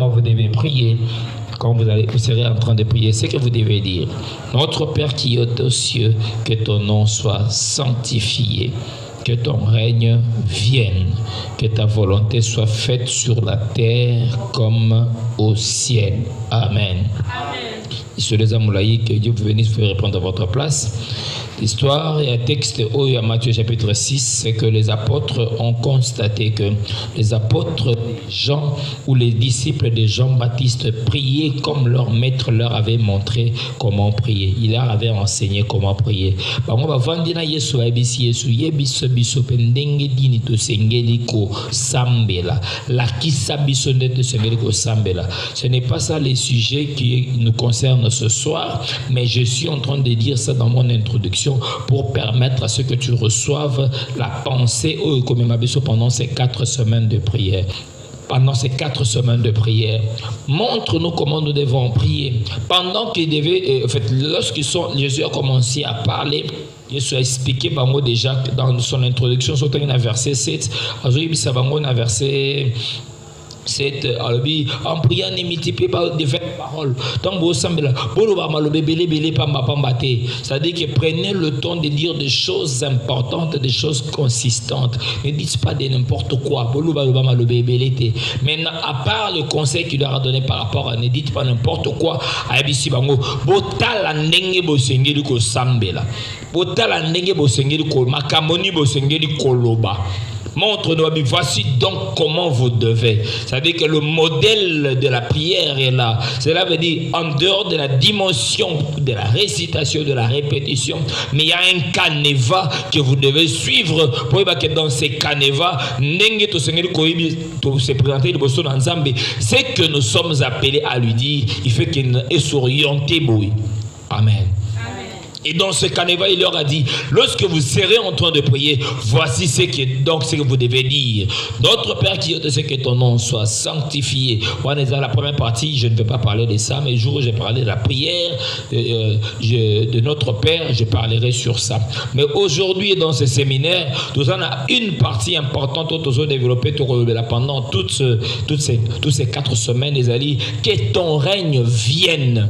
comment vous devez prier. Quand vous serez en train de prier, c'est que vous devez dire: Notre Père qui est aux cieux, que ton nom soit sanctifié, que ton règne vienne, que ta volonté soit faite sur la terre comme au ciel. Amen. Sur les amoulaïs, que Dieu vous bénisse, vous pouvez répondre à votre place. L'histoire et un texte où il y a Matthieu chapitre 6, c'est que les apôtres ont constaté que les apôtres Jean ou les disciples de Jean-Baptiste priaient comme leur maître leur avait montré comment prier. Il leur avait enseigné comment prier. Ce n'est pas ça les sujets qui nous concernent ce soir, mais je suis en train de dire ça dans mon introduction pour permettre à ce que tu reçoives la pensée pendant ces 4 semaines de prière. Pendant ces 4 semaines de prière, montre-nous comment nous devons prier. Pendant qu'il devait, Jésus a commencé à parler, Jésus a expliqué déjà dans son introduction, sur le verset 7, verset 7, en priant ne multiplie pas de paroles. C'est-à-dire que prenez le temps de dire des choses importantes, des choses consistantes. Ne dites pas de n'importe quoi. Maintenant, à part le conseil qu'il leur a donné par rapport à ne dites pas n'importe quoi, montre-nous, voici donc comment vous devez. C'est-à-dire que le modèle de la prière est là. Cela veut dire, en dehors de la dimension de la récitation, de la répétition, mais il y a un canevas que vous devez suivre pour que dans ces canevas, c'est que nous sommes appelés à lui dire, il fait qu'il est s'orienter. Amen. Et dans ce canevas, il leur a dit, lorsque vous serez en train de prier, voici ce que vous devez dire. Notre Père qui est, c'est que ton nom soit sanctifié. Voilà, dans la première partie, je ne vais pas parler de ça, mais le jour où j'ai parlé de la prière de notre Père, je parlerai sur ça. Mais aujourd'hui, dans ce séminaire, nous avons une partie importante que nous avons développée pendant toutes ces 4 semaines, les alliés, que ton règne vienne.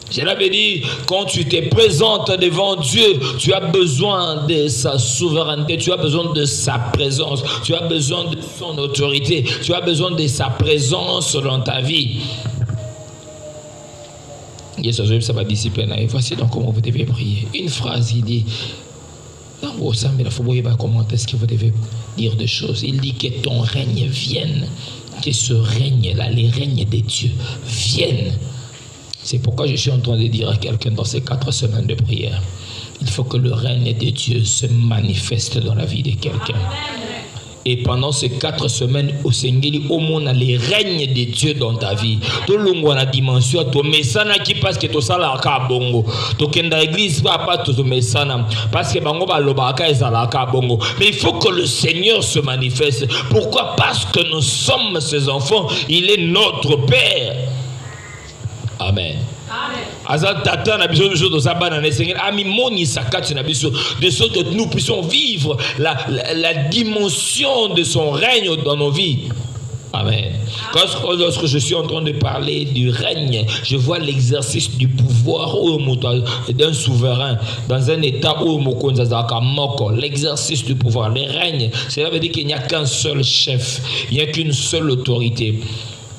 Cela veut dire, quand tu te présentes devant Dieu, tu as besoin de sa souveraineté, tu as besoin de sa présence, tu as besoin de son autorité, tu as besoin de sa présence dans ta vie. Ça va discipliner. Et voici donc comment vous devez prier. Une phrase, il dit, comment est-ce que vous devez dire des choses. Il dit que ton règne vienne, que ce règne-là, les règnes des dieux viennent. C'est pourquoi je suis en train de dire à quelqu'un dans ces 4 semaines de prière, il faut que le règne de Dieu se manifeste dans la vie de quelqu'un. Et pendant ces 4 semaines, au Seigneur, au monde, les règnes de Dieu dans ta vie. Tout le monde a la dimension, tu messana qui passe que tu sala ka bongo. Tu kenda église pas tu messana parce que bango ba lobaka ezala ka bongo. Mais il faut que le Seigneur se manifeste. Pourquoi? Parce que nous sommes ses enfants. Il est notre Père. Amen. De sorte que nous puissions vivre la dimension de son règne dans nos vies. Amen. Lorsque je suis en train de parler du règne, je vois l'exercice du pouvoir d'un souverain dans un état où l'exercice du pouvoir, le règne, cela veut dire qu'il n'y a qu'un seul chef, il n'y a qu'une seule autorité.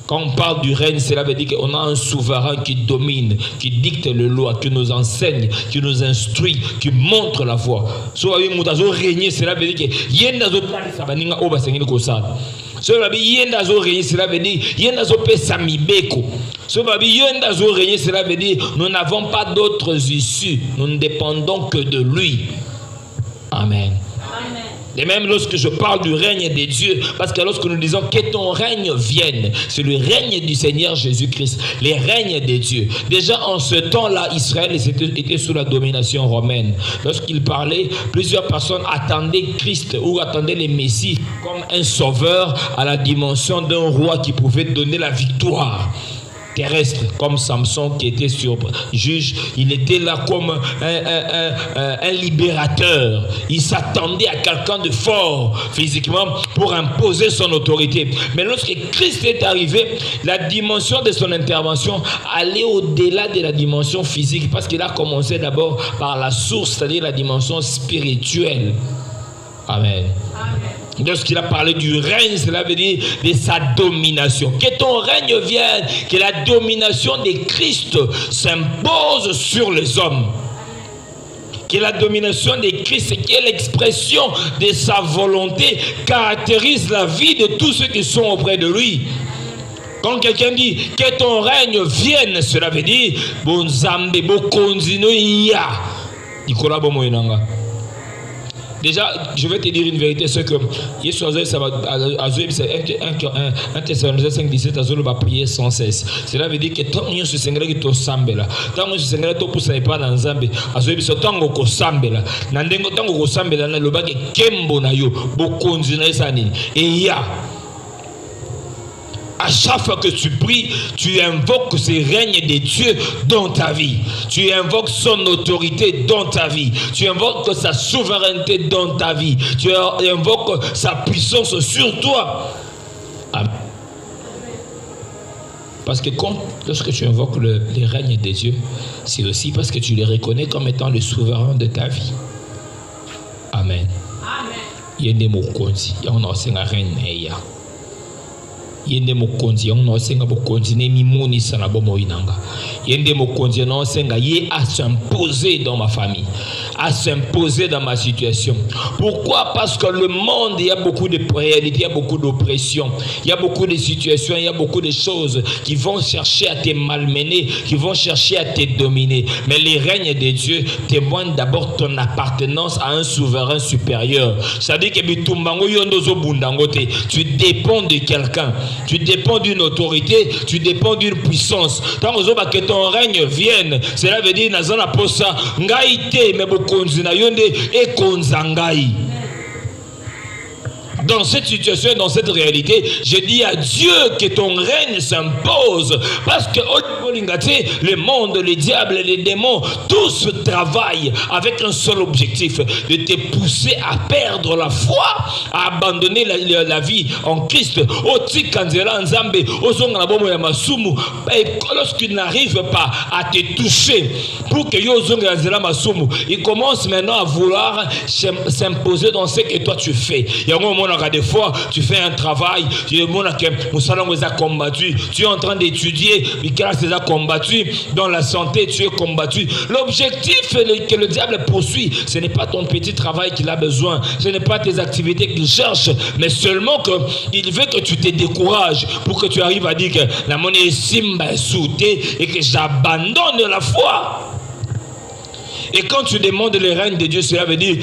Quand on parle du règne, cela veut dire qu'on a un souverain qui domine, qui dicte les lois, qui nous enseigne, qui nous instruit, qui montre la voie. Cela veut dire que régner, cela veut dire que cela veut dire nous n'avons pas d'autres issues, nous ne dépendons que de lui. Amen. Et même lorsque je parle du règne des dieux, parce que lorsque nous disons que ton règne vienne, c'est le règne du Seigneur Jésus-Christ, les règnes des dieux. Déjà en ce temps-là, Israël était sous la domination romaine. Lorsqu'il parlait, plusieurs personnes attendaient Christ ou attendaient les Messies comme un sauveur à la dimension d'un roi qui pouvait donner la victoire. terrestre, comme Samson qui était juge. Il était là comme un libérateur. Il s'attendait à quelqu'un de fort physiquement pour imposer son autorité. Mais lorsque Christ est arrivé, la dimension de son intervention allait au-delà de la dimension physique, parce qu'il a commencé d'abord par la source, c'est-à-dire la dimension spirituelle. Amen. Amen. Lorsqu'il a parlé du règne, cela veut dire de sa domination. Que ton règne vienne, que la domination de Christ s'impose sur les hommes. Que la domination de Christ, qui est l'expression de sa volonté, caractérise la vie de tous ceux qui sont auprès de lui. Quand quelqu'un dit que ton règne vienne, cela veut dire bon Zambé, bon continue ya. Nicolas Bomoinanga. Déjà, je vais te dire une vérité, c'est que ça va à 1 Thessaloniciens 5:17 Azolo va prier sans cesse. Cela veut dire que tant que ce Seigneur qui te semble là, tant que ce Seigneur te pousse pas dans Zambé, Azolo se tant que semble là, nandengo tant que semble là, le bas que kembo na yo, bo continuer ça ni. Et ya. À chaque fois que tu pries, tu invoques ce règne de Dieu dans ta vie. Tu invoques son autorité dans ta vie. Tu invoques sa souveraineté dans ta vie. Tu invoques sa puissance sur toi. Amen. Parce que lorsque tu invoques le règne de Dieu, c'est aussi parce que tu le reconnais comme étant le souverain de ta vie. Amen. Il y a des mots qu'on dit. Il y a un règne. Yende mokonzi on osenga bokonzi ne mimoni sana bomo inanga. Yende mokonzi on osenga ye à s'imposer dans ma famille, à s'imposer dans ma situation. Pourquoi? Parce que le monde, il y a beaucoup de réalités, il y a beaucoup d'oppression, il y a beaucoup de situations, il y a beaucoup de choses qui vont chercher à te malmener, qui vont chercher à te dominer. Mais les règnes de Dieu témoignent d'abord ton appartenance à un souverain supérieur. C'est-à-dire que tu dépends de quelqu'un. Tu dépends d'une autorité, tu dépends d'une puissance. Tant que ton règne vienne, cela veut dire nazana posa ngaite me bokonzi na yonde e konzangai. Dans cette situation, dans cette réalité, je dis à Dieu que ton règne s'impose. Parce que le monde, le diable, les démons, tous travaillent avec un seul objectif, de te pousser à perdre la foi, à abandonner la vie en Christ. Lorsqu'il n'arrive pas à te toucher, pour que il commence maintenant à vouloir s'imposer dans ce que toi tu fais. Des fois, tu fais un travail, tu es combattu, tu es en train d'étudier, tu as combattu, dans la santé, tu es combattu. L'objectif que le diable poursuit, ce n'est pas ton petit travail qu'il a besoin, ce n'est pas tes activités qu'il cherche, mais seulement qu'il veut que tu te décourages pour que tu arrives à dire que la monnaie est simba souté et que j'abandonne la foi. Et quand tu demandes le règne de Dieu, cela veut dire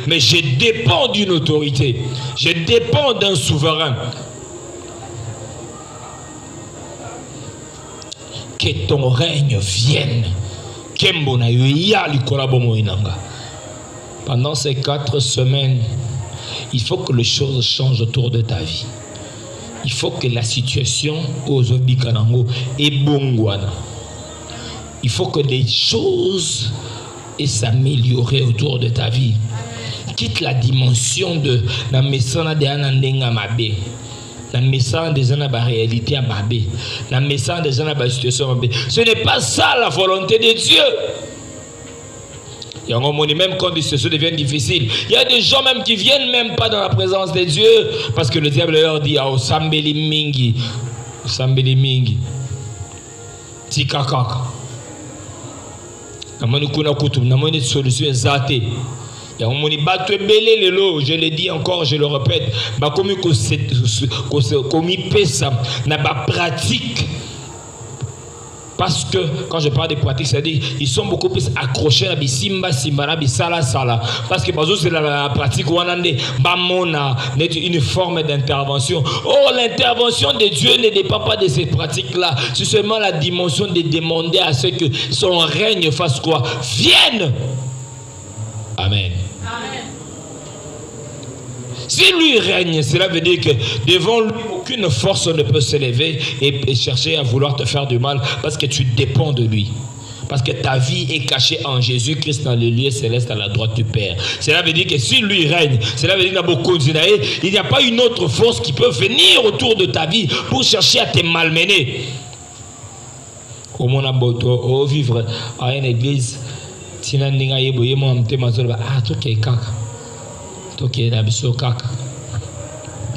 mais je dépends d'une autorité, je dépends d'un souverain. Que ton règne vienne. Pendant ces 4 semaines, il faut que les choses changent autour de ta vie. Il faut que la situation aux Obikanango est bongwana. Il faut que des choses s'améliorent autour de ta vie. Quitte la dimension de la messana de Anandenga Mabe. La messana des gens à la réalité à Mabe. La messana des gens à la situation à Mabe. Ce n'est pas ça la volonté de Dieu. Il y a un moment même quand les situations deviennent difficiles, il y a des gens même qui viennent même pas dans la présence de Dieu parce que le diable leur dit ah Sambeli Mingi, Sambeli Mingi, Tikakaka. Solution exatée. Je le dis encore, je le répète, pratique. Parce que quand je parle de pratique, c'est-à-dire ils sont beaucoup plus accrochés à bisimba simbana bisala sala. Parce que c'est la pratique où on a une forme d'intervention. Oh, l'intervention de Dieu ne dépend pas de ces pratiques-là. C'est seulement la dimension de demander à ce que son règne fasse quoi? Vienne. Amen. Si lui règne, cela veut dire que devant lui, aucune force ne peut s'élever et chercher à vouloir te faire du mal parce que tu dépends de lui. Parce que ta vie est cachée en Jésus-Christ dans le lieu céleste à la droite du Père. Cela veut dire que si lui règne, cela veut dire qu'il n'y a pas une autre force qui peut venir autour de ta vie pour chercher à te malmener. Au monde vivre à une église,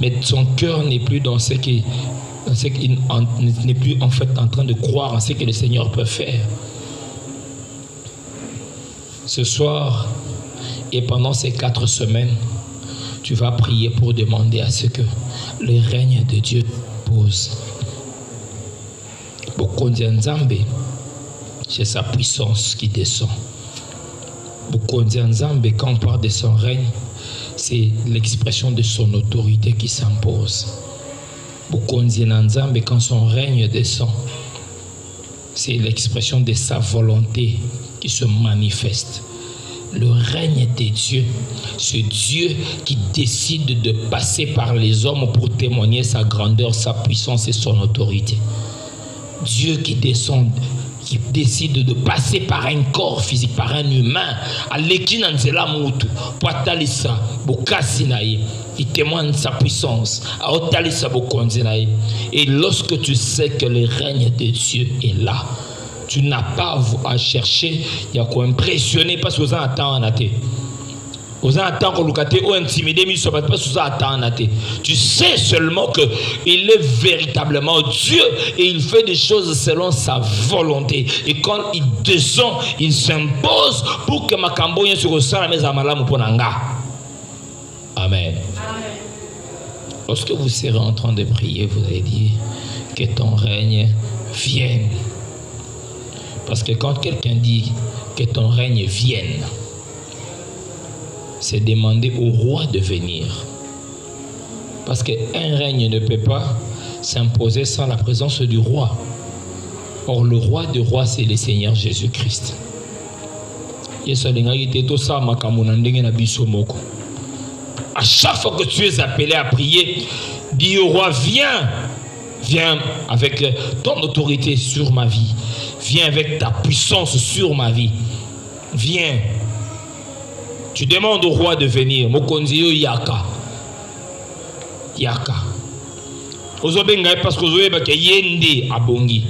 mais son cœur n'est plus dans ce qu'il n'est plus en fait en train de croire en ce que le Seigneur peut faire. Ce soir et pendant ces 4 semaines, tu vas prier pour demander à ce que le règne de Dieu pose. Bokonzi Nzambe, c'est sa puissance qui descend. Bokonzi Nzambe, quand on parle de son règne, c'est l'expression de son autorité qui s'impose. Bokonzi Nzambe, quand son règne descend, c'est l'expression de sa volonté qui se manifeste. Le règne de Dieu, c'est Dieu qui décide de passer par les hommes pour témoigner sa grandeur, sa puissance et son autorité. Dieu qui descend, qui décide de passer par un corps physique, par un humain, à l'équinanzela moutou, pour atalisa, bokasinaï, il témoigne sa puissance, à otalisa bokonzinaï. Et lorsque tu sais que le règne de Dieu est là, tu n'as pas à chercher, il y a quoi impressionner parce que vous en attendez. Vous en attendez qu'on ou intimider, mais parce que vous en attendez. Tu sais seulement qu'il est véritablement Dieu et il fait des choses selon sa volonté. Et quand il descend, il s'impose pour que ma camboye se ressent à mes amalam pour Nanga. Amen. Lorsque vous serez en train de prier, vous allez dire que ton règne vienne. Parce que quand quelqu'un dit que ton règne vienne, c'est demander au roi de venir. Parce qu'un règne ne peut pas s'imposer sans la présence du roi. Or, le roi des rois, c'est le Seigneur Jésus-Christ. À chaque fois que tu es appelé à prier, dis au roi, viens. Viens avec ton autorité sur ma vie. Viens avec ta puissance sur ma vie. Viens. Tu demandes au roi de venir. Mokonziyo yaka. Yaka. Ozobenga parce que ozoyeba ke yende abongi.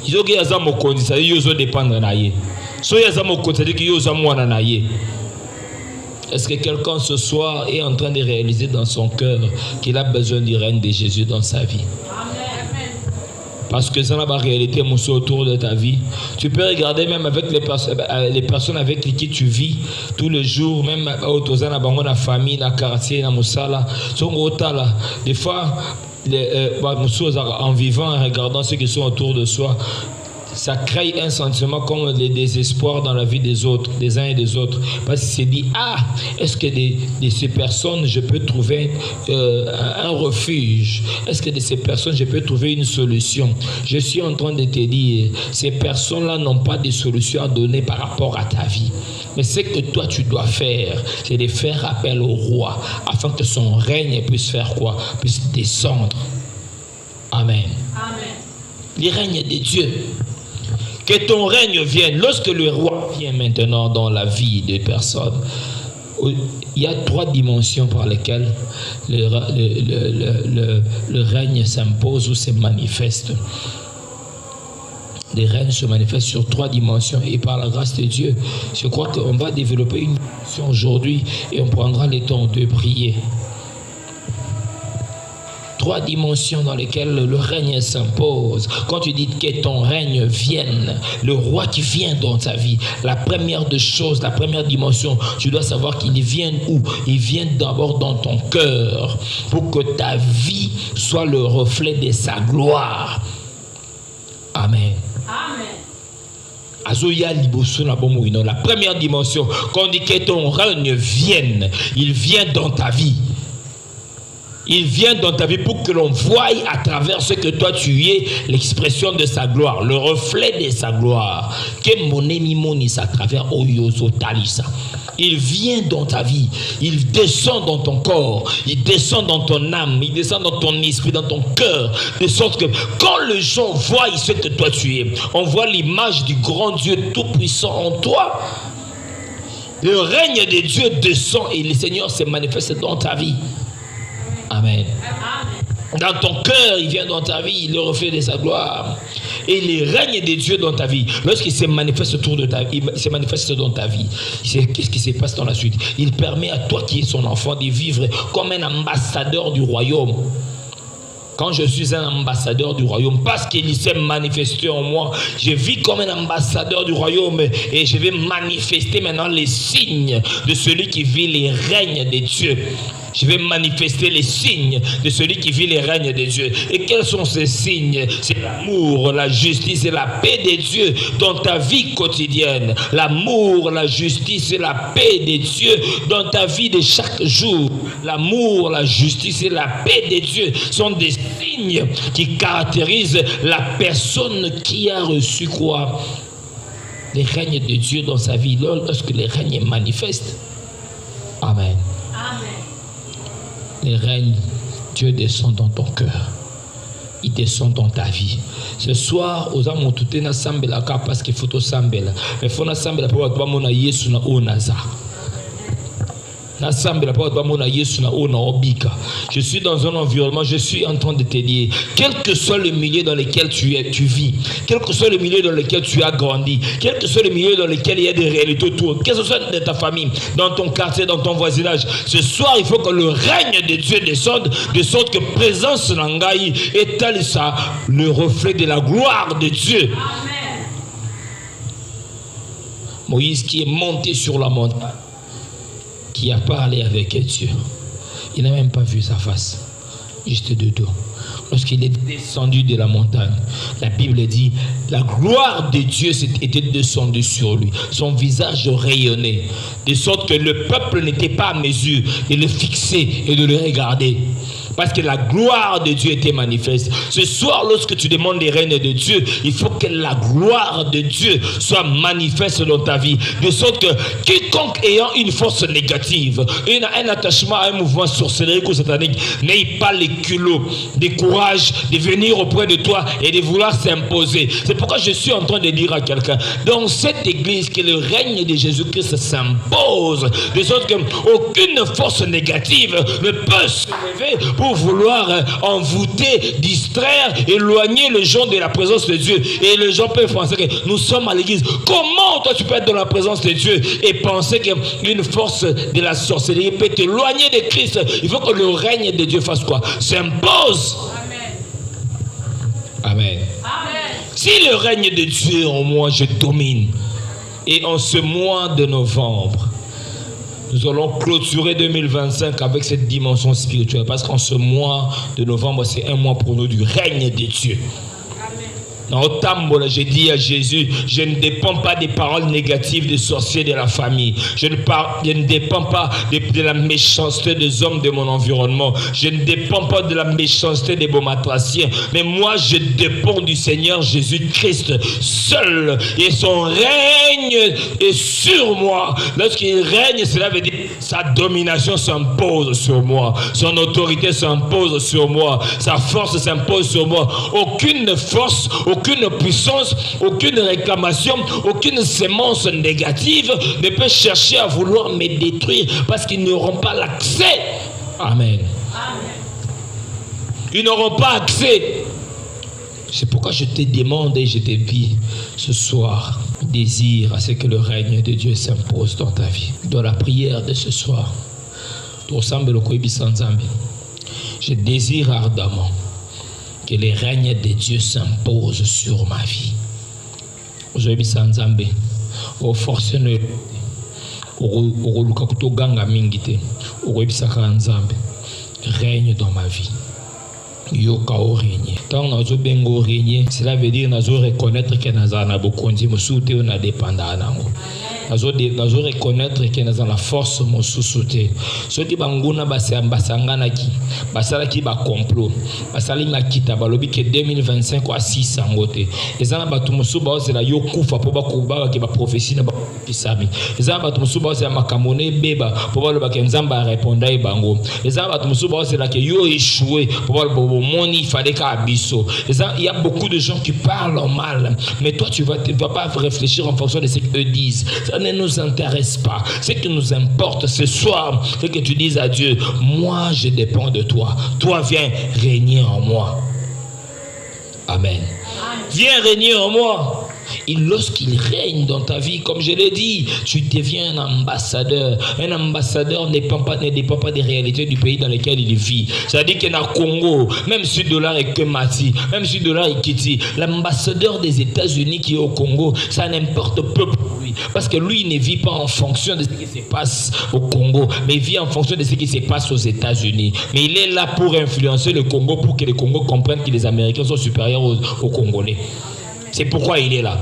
Izoge yaza mokonzi ça yozo dépendre na ye. So yaza mokonzi ça dit que yoza mwana na ye. Est-ce que quelqu'un ce soir est en train de réaliser dans son cœur qu'il a besoin du règne de Jésus dans sa vie? Parce que ça n'a pas réalité autour de ta vie. Tu peux regarder même avec les personnes avec qui tu vis tous les jours, même dans la famille, dans le quartier, dans le musala. Des fois, en vivant, en regardant ceux qui sont autour de soi, ça crée un sentiment comme le désespoir dans la vie des autres, des uns et des autres. Parce qu'il s'est dit, est-ce que de ces personnes, je peux trouver un refuge? Est-ce que de ces personnes, je peux trouver une solution? Je suis en train de te dire, ces personnes-là n'ont pas de solution à donner par rapport à ta vie. Mais ce que toi, tu dois faire, c'est de faire appel au roi, afin que son règne puisse faire quoi? Puisse descendre. Amen. Amen. Le règne de Dieu. Que ton règne vienne. Lorsque le roi vient maintenant dans la vie des personnes, il y a 3 dimensions par lesquelles le règne s'impose ou se manifeste. Le règne se manifeste sur 3 dimensions et par la grâce de Dieu, je crois qu'on va développer une dimension aujourd'hui et on prendra le temps de prier. 3 dimensions dans lesquelles le règne s'impose. Quand tu dis que ton règne vienne, le roi qui vient dans ta vie, la première des choses, la première dimension, tu dois savoir qu'il vient où? Il vient d'abord dans ton cœur pour que ta vie soit le reflet de sa gloire. Amen. Amen. La première dimension, quand on dit que ton règne vienne, il vient dans ta vie. Il vient dans ta vie pour que l'on voie à travers ce que toi tu es l'expression de sa gloire, le reflet de sa gloire. Que mon ennemi monisse à travers Oyozo Talisa. Il vient dans ta vie, il descend dans ton corps, il descend dans ton âme, il descend dans ton esprit, dans ton cœur, de sorte que quand les gens voient ce que toi tu es, on voit l'image du grand Dieu tout-puissant en toi. Le règne de Dieu descend et le Seigneur se manifeste dans ta vie. Amen. Dans ton cœur, il vient dans ta vie, le reflet de sa gloire. Et le règne de Dieu dans ta vie, lorsqu'il se manifeste autour de ta vie, il se manifeste dans ta vie, qu'est-ce qui se passe dans la suite? Il permet à toi qui es son enfant de vivre comme un ambassadeur du royaume. Quand je suis un ambassadeur du royaume, parce qu'il s'est manifesté en moi, je vis comme un ambassadeur du royaume et je vais manifester maintenant les signes de celui qui vit les règnes de Dieu. Je vais manifester les signes de celui qui vit les règnes de Dieu. Et quels sont ces signes? C'est l'amour, la justice et la paix de Dieu dans ta vie quotidienne. L'amour, la justice et la paix de Dieu dans ta vie de chaque jour. L'amour, la justice et la paix de Dieu sont des signes qui caractérisent la personne qui a reçu quoi? Les règnes de Dieu dans sa vie, lorsque les règnes manifestent. Amen. Les règnes, Dieu descend dans ton cœur. Il descend dans ta vie. Ce soir, aux amours, tout est ensemble parce qu'il faut ensemble. Mais il faut ensemble pour toi, mon Yesu na onaza. Je suis dans un environnement, je suis en train de te dire, quel que soit le milieu dans lequel tu vis, quel que soit le milieu dans lequel tu as grandi, quel que soit le milieu dans lequel il y a des réalités autour, quel que soit de ta famille, dans ton quartier, dans ton voisinage, ce soir, il faut que le règne de Dieu descende, de sorte que présence Nangaï étale ça, le reflet de la gloire de Dieu. Amen. Moïse qui est monté sur la montagne, qui a parlé avec Dieu. Il n'a même pas vu sa face, juste de dos. Lorsqu'il est descendu de la montagne, la Bible dit, la gloire de Dieu était descendue sur lui. Son visage rayonnait, de sorte que le peuple n'était pas à mesure de le fixer et de le regarder. Parce que la gloire de Dieu était manifeste. Ce soir, lorsque tu demandes les règnes de Dieu, il faut que la gloire de Dieu soit manifeste dans ta vie. De sorte que quiconque ayant une force négative, un attachement à un mouvement sorcellerie ou satanique, n'ait pas les culots, des courage de venir auprès de toi et de vouloir s'imposer. C'est pourquoi je suis en train de dire à quelqu'un, dans cette église, que le règne de Jésus-Christ s'impose. De sorte qu'aucune force négative ne peut se lever pour vouloir envoûter, distraire, éloigner les gens de la présence de Dieu. Et les gens peuvent penser que nous sommes à l'église. Comment toi tu peux être dans la présence de Dieu et penser qu'une force de la sorcellerie peut t'éloigner de Christ? Il faut que le règne de Dieu fasse quoi? S'impose. Amen. Amen. Si le règne de Dieu en moi, je domine. Et en ce mois de novembre, nous allons clôturer 2025 avec cette dimension spirituelle. Parce qu'en ce mois de novembre, c'est un mois pour nous du règne de Dieu. Dans Otambola, j'ai dit à Jésus, je ne dépends pas des paroles négatives des sorciers de la famille. Je ne dépends pas de la méchanceté des hommes de mon environnement. Je ne dépends pas de la méchanceté des bomatraciens. Mais moi, je dépends du Seigneur Jésus-Christ seul. Et son règne est sur moi. Lorsqu'il règne, cela veut dire sa domination s'impose sur moi. Son autorité s'impose sur moi. Sa force s'impose sur moi. Aucune force, aucune puissance, aucune réclamation, aucune sémence négative ne peut chercher à vouloir me détruire parce qu'ils n'auront pas l'accès. Amen. Ils n'auront pas accès. C'est pourquoi je te demande et je te dis ce soir, désire à ce que le règne de Dieu s'impose dans ta vie. Dans la prière de ce soir, je désire ardemment que les règnes de Dieu s'imposent sur ma vie. Aujourd'hui, Sanzambe, au force ne règne dans ma vie. Yoka au régner. Tant nazo bengo régner, cela veut dire nazo reconnaître que naza na bokondi musuté na dépendant nango. nazo reconnaître que dans la force mon sous-sauté ceux qui banguna basangana ki basala ki ba complot basali makita balobi que 2025 kwa 6 ngote ezana batu musuba ozela yo kufa po ba kuba ki ba prophétie na ba pisami ezana batu musuba ozela makamone beba po ba loba ke nzamba répondre e bango ezana batu musuba ozela que yo échoué po ba loba moni il fallait ka abiso ezana il y a beaucoup de gens qui parlent mal mais toi tu vas pas réfléchir en fonction de ce qu'eux disent. Ça ne nous intéresse pas. Ce qui nous importe ce soir, c'est que tu dises à Dieu, moi je dépends de toi. Toi viens régner en moi. Amen. Viens régner en moi. Et lorsqu'il règne dans ta vie, comme je l'ai dit, tu deviens un ambassadeur. Un ambassadeur ne dépend pas des réalités du pays dans lequel il vit. C'est-à-dire qu'il y a Congo, même si dollar est que Mati, même si dollar est Kiti, l'ambassadeur des États-Unis qui est au Congo, ça n'importe peu pour lui. Parce que lui, il ne vit pas en fonction de ce qui se passe au Congo, mais il vit en fonction de ce qui se passe aux États-Unis. Mais il est là pour influencer le Congo, pour que le Congo comprenne que les Américains sont supérieurs aux Congolais. C'est pourquoi il est là.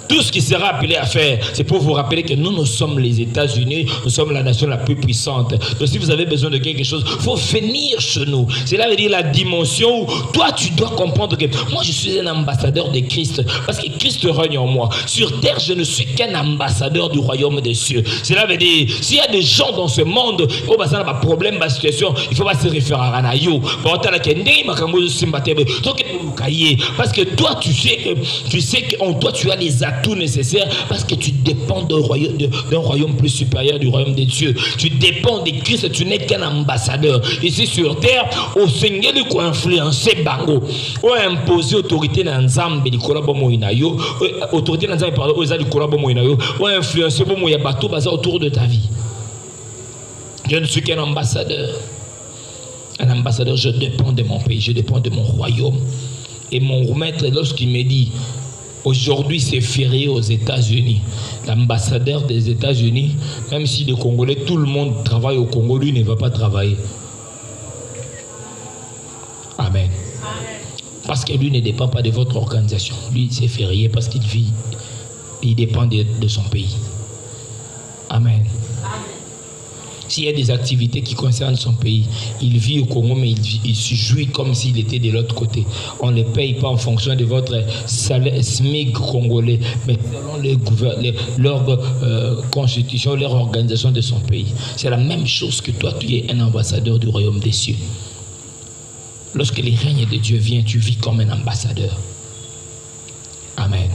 Tout ce qui sera appelé à faire, c'est pour vous rappeler que nous sommes les États-Unis, nous sommes la nation la plus puissante. Donc si vous avez besoin de quelque chose, il faut venir chez nous. Cela veut dire la dimension où toi tu dois comprendre que moi je suis un ambassadeur de Christ, parce que Christ règne en moi. Sur terre, je ne suis qu'un ambassadeur du royaume des cieux. Cela veut dire, s'il y a des gens dans ce monde, oh bah ça n'a pas de problème, ma situation, il ne faut pas se référer à Ranayo. Parce que toi tu sais qu'en toi tu as les tout nécessaire parce que tu dépends d'un royaume plus supérieur du royaume des dieux. Tu dépends de Christ, tu n'es qu'un ambassadeur. Ici sur terre, au Seigneur de quoi influencer bango, ou imposer autorité dans Nzambe di kolabo moinayo, autorité dans Nzambe pardon, aux di kolabo moinayo, ou influencer bomo ya bateau basé autour de ta vie. Je ne suis qu'un ambassadeur. Un ambassadeur, je dépends de mon pays, je dépends de mon royaume. Et mon maître, lorsqu'il me dit aujourd'hui, c'est férié aux États-Unis. L'ambassadeur des États-Unis, même si les Congolais, tout le monde travaille au Congo, lui ne va pas travailler. Amen. Parce que lui ne dépend pas de votre organisation. Lui, c'est férié parce qu'il vit. Il dépend de son pays. Amen. S'il y a des activités qui concernent son pays, il vit au Congo, mais il se jouit comme s'il était de l'autre côté. On ne les paye pas en fonction de votre salaire SMIC congolais, mais selon leur constitution, leur organisation de son pays. C'est la même chose que toi, tu es un ambassadeur du royaume des cieux. Lorsque le règne de Dieu vient, tu vis comme un ambassadeur. Amen.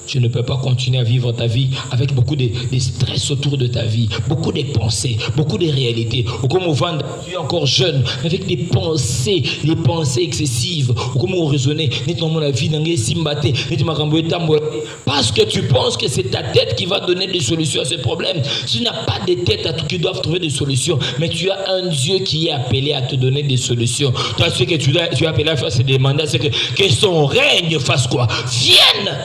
Tu ne peux pas continuer à vivre ta vie avec beaucoup de stress autour de ta vie, beaucoup de pensées, beaucoup de réalités. Ou comme tu es encore jeune, avec des pensées excessives. Ou comme on raisonnait, parce que tu penses que c'est ta tête qui va donner des solutions à ce problème. Tu n'as pas de tête à tout qui doivent trouver des solutions, mais tu as un Dieu qui est appelé à te donner des solutions. Toi, ce que tu es appelé à faire, c'est demander que son règne fasse quoi? Vienne!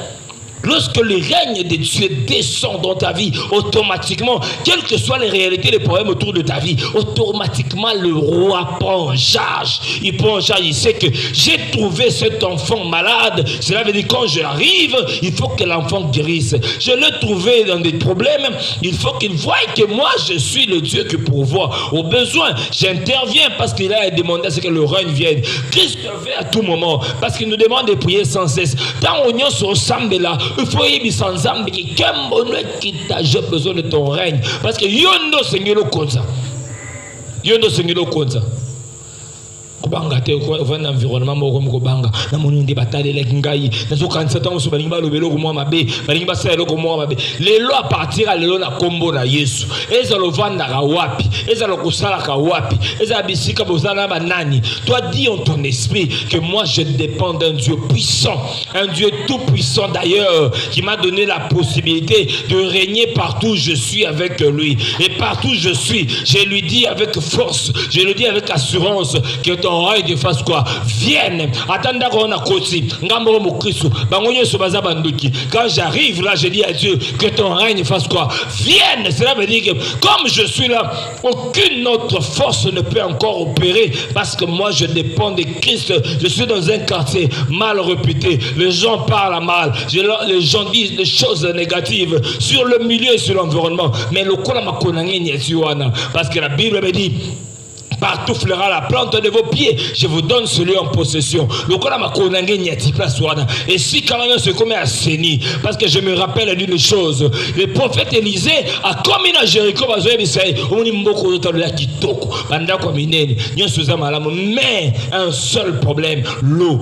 Lorsque le règne de Dieu descend dans ta vie, automatiquement, quelles que soient les réalités, les problèmes autour de ta vie, automatiquement le roi prend en charge. Il prend en charge, il sait que j'ai trouvé cet enfant malade. Cela veut dire quand j'arrive, il faut que l'enfant guérisse. Je l'ai trouvé dans des problèmes, il faut qu'il voie que moi je suis le Dieu qui pourvoit. Au besoin, j'interviens parce qu'il a demandé à ce que le règne vienne. Christ fait à tout moment parce qu'il nous demande de prier sans cesse. Tant on y ensemble là, il faut y sans Zambé qui j'ai besoin de ton règne parce que yondo Seigneur le konza. Yondo Seigneur le konza. Kubanga te un environnement moko mukobanga na moni ndi batalele ngai nazo kanisa tango so balinga lobelo ko mwa mabe balinga basalo ko mwa mabe lelo a partir à lelo na kombo na Yesu ezalo vanda ka wapi ezalo kusala ka wapi ezalo bisika bozana banani. Toi dis en ton esprit que moi je dépends d'un Dieu puissant, un Dieu tout puissant d'ailleurs qui m'a donné la possibilité de régner partout où je suis avec lui et partout où je suis je lui dis avec force, je lui dis avec assurance que ton règne fasse quoi? Vienne. Attendant qu'on a côté. Ngambo mo Christ. Bangonyo so baza banduki. Quand j'arrive là, je dis à Dieu que ton règne fasse quoi? Vienne. Cela veut dire que comme je suis là, aucune autre force ne peut encore opérer parce que moi je dépends de Christ. Je suis dans un quartier mal réputé. Les gens parlent mal. Les gens disent des choses négatives sur le milieu et sur l'environnement. Mais le kola makonangé n'y est parce que la Bible me dit partout fleura la plante de vos pieds, je vous donne celui en possession. Et si quand même se commet à Séni, parce que je me rappelle d'une chose, le prophète Élisée a commis à Jéricho, mais un seul problème, l'eau,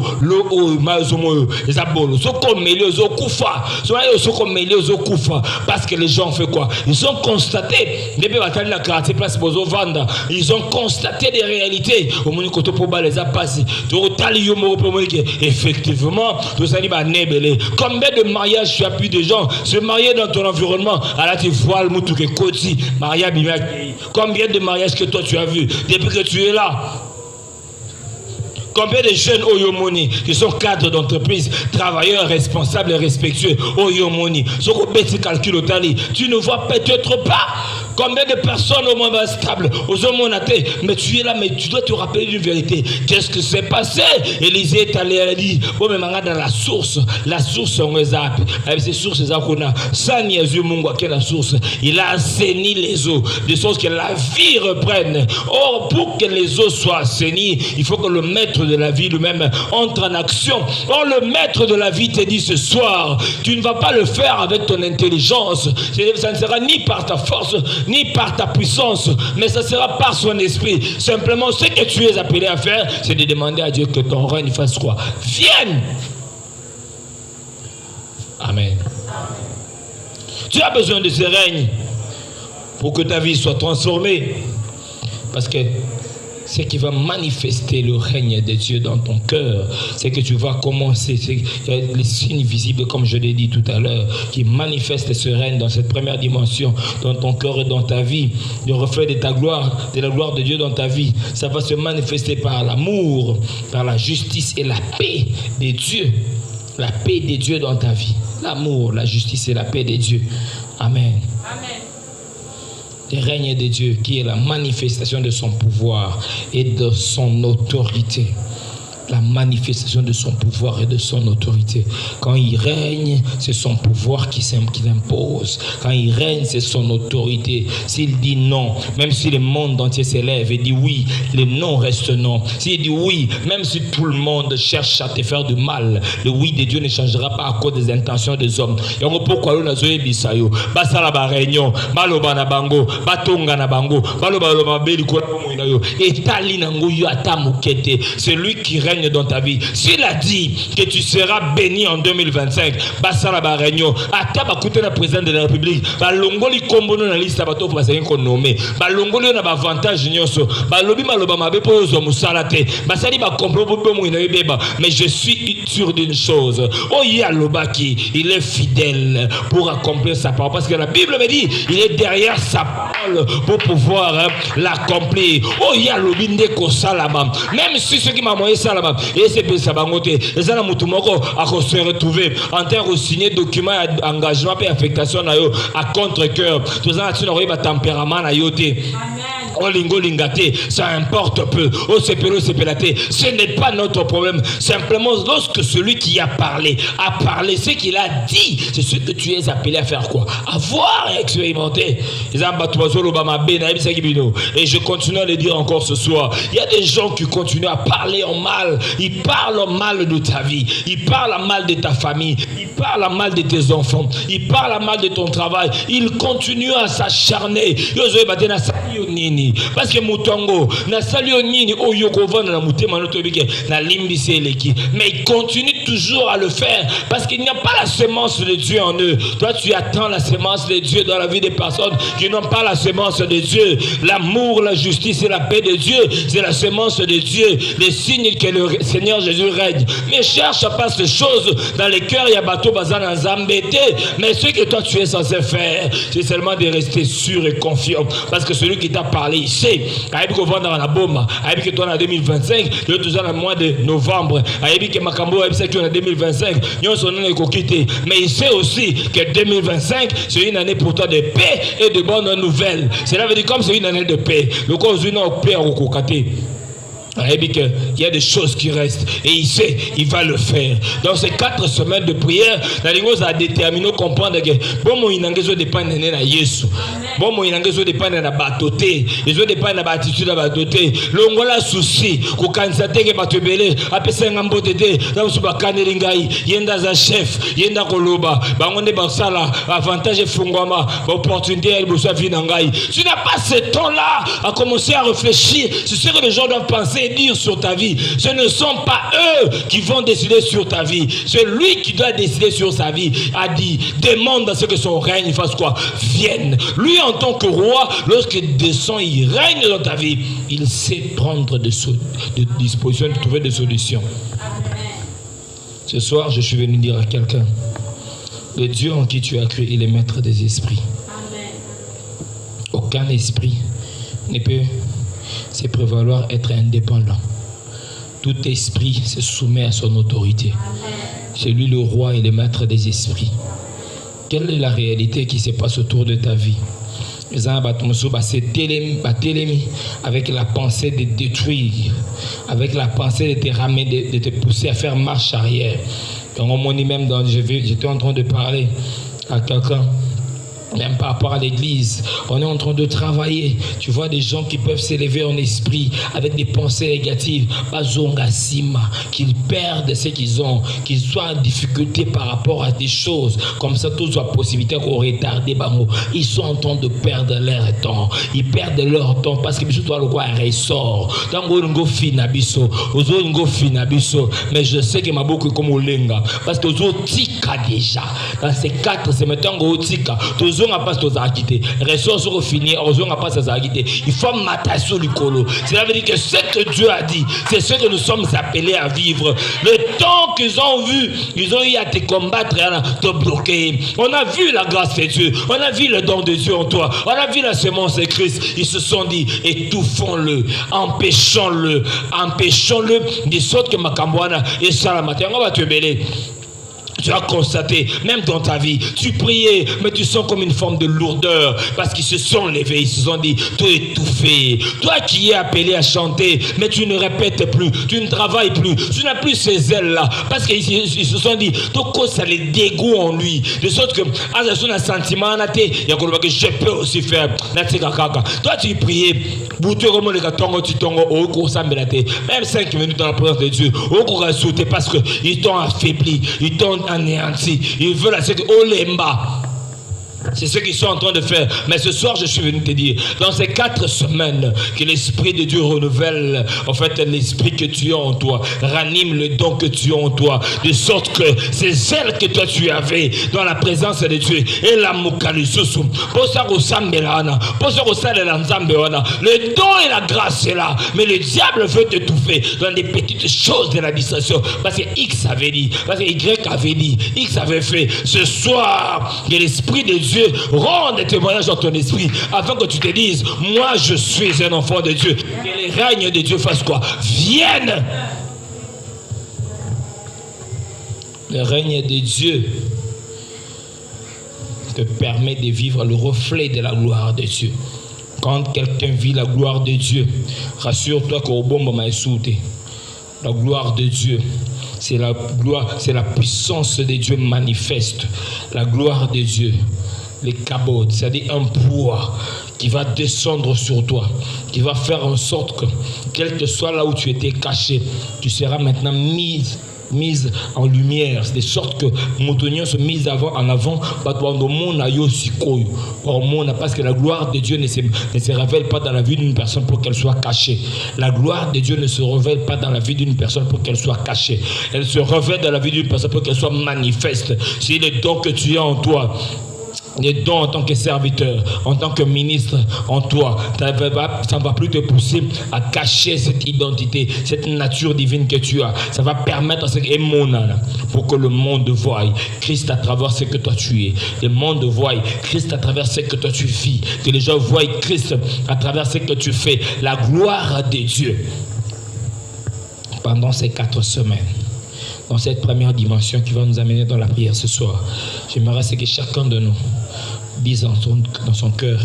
parce que les gens ont fait quoi? Ils ont constaté, ils ont constaté des réalités. Effectivement, combien de mariages tu as pu de gens se marier dans ton environnement? Combien de mariages que toi tu as vu depuis que tu es là? Combien de jeunes Oyomoni qui sont cadres d'entreprise, travailleurs responsables et respectueux Oyomoni, tu ne vois peut-être pas. Combien de personnes au moins stables, aux hommes monatés, mais tu es là, mais tu dois te rappeler d'une vérité. Qu'est-ce que s'est passé? Élisée est allé, elle a dit, oh, mais dans la source, on les a, avec ces sources, qu'on a, sans Niazu Mungwa, qui est la source, il a assaini les eaux, de sorte que la vie reprenne. Or, pour que les eaux soient assainies, il faut que le maître de la vie lui-même entre en action. Or, le maître de la vie te dit ce soir, tu ne vas pas le faire avec ton intelligence, ça ne sera ni par ta force, ni par ta puissance, mais ça sera par son esprit. Simplement, ce que tu es appelé à faire, c'est de demander à Dieu que ton règne fasse quoi? Vienne. Amen. Tu as besoin de ce règne pour que ta vie soit transformée. Parce que ce qui va manifester le règne de Dieu dans ton cœur, c'est que tu vas commencer, les signes visibles, comme je l'ai dit tout à l'heure, qui manifestent ce règne dans cette première dimension, dans ton cœur et dans ta vie, le reflet de ta gloire, de la gloire de Dieu dans ta vie. Ça va se manifester par l'amour, par la justice et la paix de Dieu. La paix de Dieu dans ta vie. L'amour, la justice et la paix de Dieu. Amen. Amen. Le règne de Dieu qui est la manifestation de son pouvoir et de son autorité. La manifestation de son pouvoir et de son autorité. Quand il règne, c'est son pouvoir qui l'impose. Quand il règne, c'est son autorité. S'il dit non, même si le monde entier s'élève et dit oui, le non reste non. S'il dit oui, même si tout le monde cherche à te faire du mal, le oui de Dieu ne changera pas à cause des intentions des hommes. Et on pourquoi nous avons bisayo, basala ba réunion, baloba na bango, batonga na bango, baloba loba beli ko na yo, etali na ngoyo atamukete. C'est lui qui règne dans ta vie. S'il a dit que tu seras béni en 2025, basala ba réunion, ataba koute na président de la République, ba longoli kombono na liste bato pour basenga ko nommer, ba longoli na ba avantage nyonso, ba lobi maloba mabe po zo musala te, basali ba complot bo mo ina beba, mais je suis sûr d'une chose, oh ya lobaki, il est fidèle pour accomplir sa parole parce que la Bible me dit, il est derrière sa parole pour pouvoir l'accomplir. Oh ya lobi ndeko salama, même si ce qui m'a moyen salama et c'est pour ça bangoté et ça la mutumoko a se retrouver en terre de signer document engagement et affectation na yo à contre-cœur tout ça tu n'aurais pas tempérament na yoté. Amen. Oh lingo lingate, ça importe peu. Oh c'est pelé, ce n'est pas notre problème. Simplement lorsque celui qui a parlé, ce qu'il a dit, c'est ce que tu es appelé à faire quoi? À voir et expérimenter. Et je continue à le dire encore ce soir. Il y a des gens qui continuent à parler en mal. Ils parlent en mal de ta vie. Ils parlent en mal de ta famille. Ils parlent en mal de tes enfants. Ils parlent en mal de ton travail. Ils continuent à s'acharner. Parce que Moutongo, na salio nini oyoko na mutema notobike na limbisi eleki, mais ils continuent toujours à le faire parce qu'il n'y a pas la semence de Dieu en eux. Toi tu attends la semence de Dieu dans la vie des personnes qui n'ont pas la semence de Dieu. L'amour, la justice et la paix de Dieu, c'est la semence de Dieu. Les signes que le le Seigneur Jésus règne. Mais cherche pas ces choses dans les cœurs. Il y a bateau bazan en zambété. Mais ce que toi tu es censé faire, c'est seulement de rester sûr et confiant. Parce que celui qui t'a parlé, il sait. Aïe qu'on va dans la bombe. Aïe que toi en 2025, le toujours en mois de novembre. Aïe que Makambo aïe que tu en 2025, nous sommes en quitter. Mais il sait aussi que 2025, c'est une année pour toi de paix et de bonnes nouvelles. Cela veut dire comme c'est une année de paix. Le cause d'une paix au cocaté. Il y a des choses qui restent et il sait, il va le faire. Dans ces 4 semaines de prière, la Ligue a déterminé comprendre que bon moi il n'a pas dépendre de Jésus. Bon moi il n'a pas dépendre de la batoté, ils ont dépendre de la attitude de la batoté. Le ngola souci, ko kansate ke batobele, apesa ngambo tete, dans suba kanelingai, yenda za chef, yenda koloba, bangonde basala avantage fungwama, opportunité elle bossa vinangai. Tu n'as pas ce temps-là à commencer à réfléchir sur ce que les gens doivent penser. Dire sur ta vie, ce ne sont pas eux qui vont décider sur ta vie, c'est lui qui doit décider sur sa vie. A dit, demande à ce que son règne fasse quoi? Vienne. Lui en tant que roi, lorsqu'il descend, il règne dans ta vie, il sait prendre de dispositions, de trouver des solutions. Ce soir, je suis venu dire à quelqu'un, le Dieu en qui tu as cru, il est maître des esprits. Aucun esprit ne peut se prévaloir être indépendant. Tout esprit se soumet à son autorité. C'est lui le roi et le maître des esprits. Quelle est la réalité qui se passe autour de ta vie? Avec la pensée de détruire, avec la pensée de te ramener, de te pousser à faire marche arrière. Même j'étais en train de parler à quelqu'un. Même par rapport à l'église, on est en train de travailler. Tu vois des gens qui peuvent s'élever en esprit avec des pensées négatives, qu'ils perdent ce qu'ils ont, qu'ils soient en difficulté par rapport à des choses. Comme ça, tout soit possibilité qu'on retarde. Ils sont en train de perdre leur temps. Ils perdent leur temps parce que je dois le voir ressort. Mais je sais que ma beaucoup comme Olenga parce que vous tika déjà. Dans ces 4 semaines, tika. On pas quitter. Ressources au finir, on pas quitter. Il faut mater sur le colo. Cela veut dire que ce que Dieu a dit, c'est ce que nous sommes appelés à vivre. Le temps qu'ils ont vu, ils ont eu à te combattre, à te bloquer. On a vu la grâce de Dieu, on a vu le don de Dieu en toi, on a vu la semence de Christ. Ils se sont dit, étouffons-le, empêchons-le, de sorte que Makambouana et Salamate, on va te mêler. Tu as constaté, même dans ta vie, tu priais, mais tu sens comme une forme de lourdeur, parce qu'ils se sont levés, ils se sont dit, toi étouffé, toi qui es appelé à chanter, mais tu ne répètes plus, tu ne travailles plus, tu n'as plus ces ailes-là, parce qu'ils se sont dit, toi ça les dégoût en lui, de sorte que, à un sentiment, il y a que je peux aussi faire, toi tu priais, même 5 minutes dans la présence de Dieu, parce qu'ils t'ont affaibli, ils t'ont anéanti, ils veulent la Olemba. C'est ce qu'ils sont en train de faire. Mais ce soir, je suis venu te dire, dans ces 4 semaines, que l'Esprit de Dieu renouvelle, en fait, l'Esprit que tu as en toi, ranime le don que tu as en toi, de sorte que ces ailes que toi tu avais dans la présence de Dieu, et la moukalisusu, le don et la grâce est là, mais le diable veut t'étouffer dans des petites choses de la distraction, parce que X avait dit, parce que Y avait dit, X avait fait. Ce soir, que l'Esprit de Dieu rend des témoignages dans ton esprit afin que tu te dises, moi je suis un enfant de Dieu. Que les règnes de Dieu fassent quoi? Viennent. Le règne de Dieu te permet de vivre le reflet de la gloire de Dieu. Quand quelqu'un vit la gloire de Dieu, rassure-toi qu'au bon moment la gloire de Dieu, c'est la gloire, c'est la puissance de Dieu manifeste. La gloire de Dieu, les cabots, c'est-à-dire un poids qui va descendre sur toi, qui va faire en sorte que, quel que soit là où tu étais caché, tu seras maintenant mise en lumière, de sorte que Moutonion se mise en avant, parce que la gloire de Dieu ne se révèle pas dans la vie d'une personne pour qu'elle soit cachée. La gloire de Dieu ne se révèle pas dans la vie d'une personne pour qu'elle soit cachée. Elle se révèle dans la vie d'une personne pour qu'elle soit manifeste. C'est le don que tu as en toi. les dons en tant que serviteur, en tant que ministre en toi, ça ne va plus te pousser à cacher cette identité, cette nature divine que tu as. Ça va permettre à ce pour que le monde voie Christ à travers ce que toi tu es. Le monde voie Christ à travers ce que toi tu vis. Que les gens voient Christ à travers ce que tu fais. La gloire de Dieu. Pendant ces 4 semaines, dans cette première dimension qui va nous amener dans la prière ce soir, j'aimerais que chacun de nous dise dans son cœur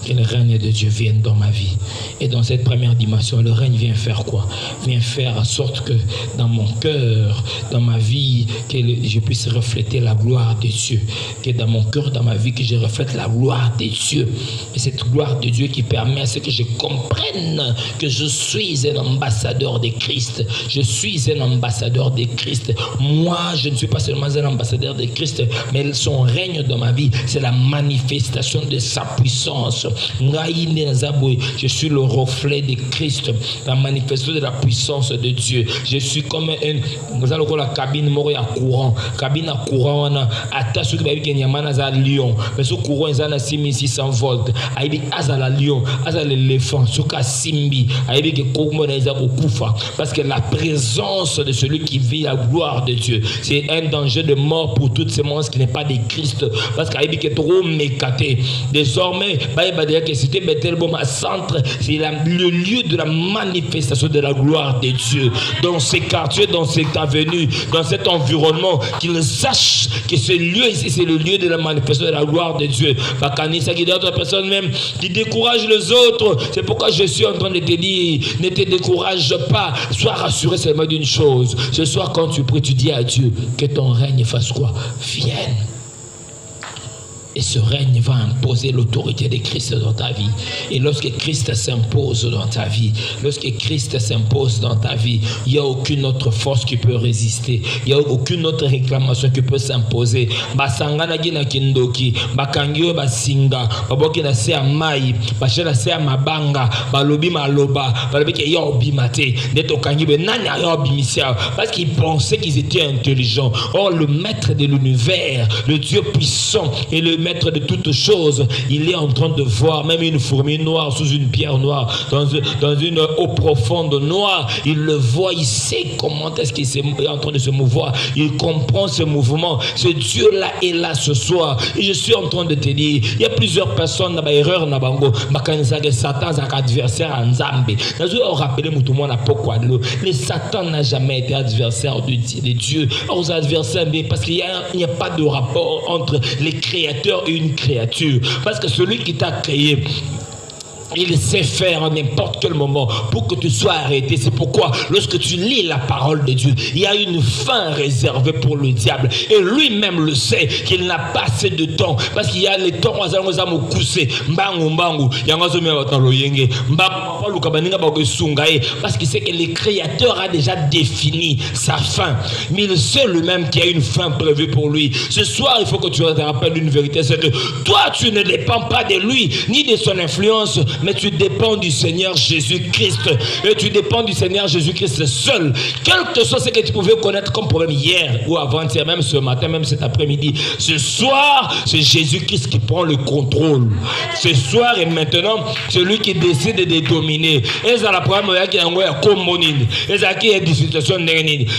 que le règne de Dieu vienne dans ma vie. Et dans cette première dimension, le règne vient faire quoi? Vient faire en sorte que dans mon cœur, dans ma vie, que je puisse refléter la gloire de Dieu. Que dans mon cœur, dans ma vie, que je reflète la gloire de Dieu. Et cette gloire de Dieu qui permet à ce que je comprenne que je suis un ambassadeur de Christ. Je suis un ambassadeur de Christ. Moi, je ne suis pas seulement un ambassadeur de Christ, mais son règne dans ma vie, c'est la manifestation de sa puissance. Je suis le reflet de Christ, la manifestation de la puissance de Dieu. Je suis comme la cabine courant. Cabine à courant, attache à lion. Mais ce courant est à 6600 volts. Il y a lion, il y a l'éléphant, simbi. Parce que la présence de celui qui vit la gloire de Dieu, c'est un danger de mort pour toutes ces monstres qui n'est pas de Christ. Parce qu'il y a trop mécaté. Désormais, c'était centre, c'est le lieu de la manifestation de la gloire de Dieu. Dans ces quartiers, dans cette avenue, dans cet environnement, qu'ils sachent que ce lieu ici, c'est le lieu de la manifestation de la gloire de Dieu. Ça qui d'autres personnes même qui découragent les autres. C'est pourquoi je suis en train de te dire, ne te décourage pas. Sois rassuré seulement d'une chose. Ce soir, quand tu pries, tu dis à Dieu que ton règne fasse quoi? Vienne. Et ce règne va imposer l'autorité de Christ dans ta vie. Et lorsque Christ s'impose dans ta vie, il n'y a aucune autre force qui peut résister. Il n'y a aucune autre réclamation qui peut s'imposer. Basangana gina kindoki, bakangyo basinga, baboki na se amai, bachela se amabanga, balobi maloba, balobi ke yobi mate, neto kangibe nani yobi misia, parce qu'ils pensaient qu'ils étaient intelligents. Or le maître de l'univers, le Dieu puissant et le maître de toutes choses, il est en train de voir même une fourmi noire sous une pierre noire, dans une eau profonde noire. Il le voit, il sait comment est-ce qu'il est en train de se mouvoir. Il comprend ce mouvement. Ce Dieu-là est là ce soir. Et je suis en train de te dire, il y a plusieurs personnes dans l'erreur, que Satan est adversaire en Zambé. Je vais rappeler pourquoi le Satan n'a jamais été adversaire de Dieu. Aux adversaires, parce qu'il n'y a pas de rapport entre les créateurs et une créature. Parce que celui qui t'a créé, il sait faire à n'importe quel moment pour que tu sois arrêté. C'est pourquoi lorsque tu lis la parole de Dieu, il y a une fin réservée pour le diable. Et lui-même le sait qu'il n'a pas assez de temps. Parce qu'il y a les temps où il y a parce qu'il sait que le Créateur a déjà défini sa fin. Mais il sait lui-même qu'il y a une fin prévue pour lui. Ce soir, il faut que tu te rappelles une vérité, c'est que toi, tu ne dépends pas de lui, ni de son influence, mais tu dépends du Seigneur Jésus-Christ. Et tu dépends du Seigneur Jésus-Christ seul. Quel que soit ce que tu pouvais connaître comme problème hier ou avant-hier, même ce matin, même cet après-midi, ce soir, c'est Jésus-Christ qui prend le contrôle. Ce soir et maintenant, c'est lui qui décide de dominer.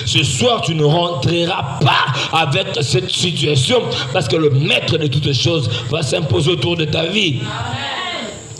Ce soir, tu ne rentreras pas avec cette situation parce que le maître de toutes choses va s'imposer autour de ta vie.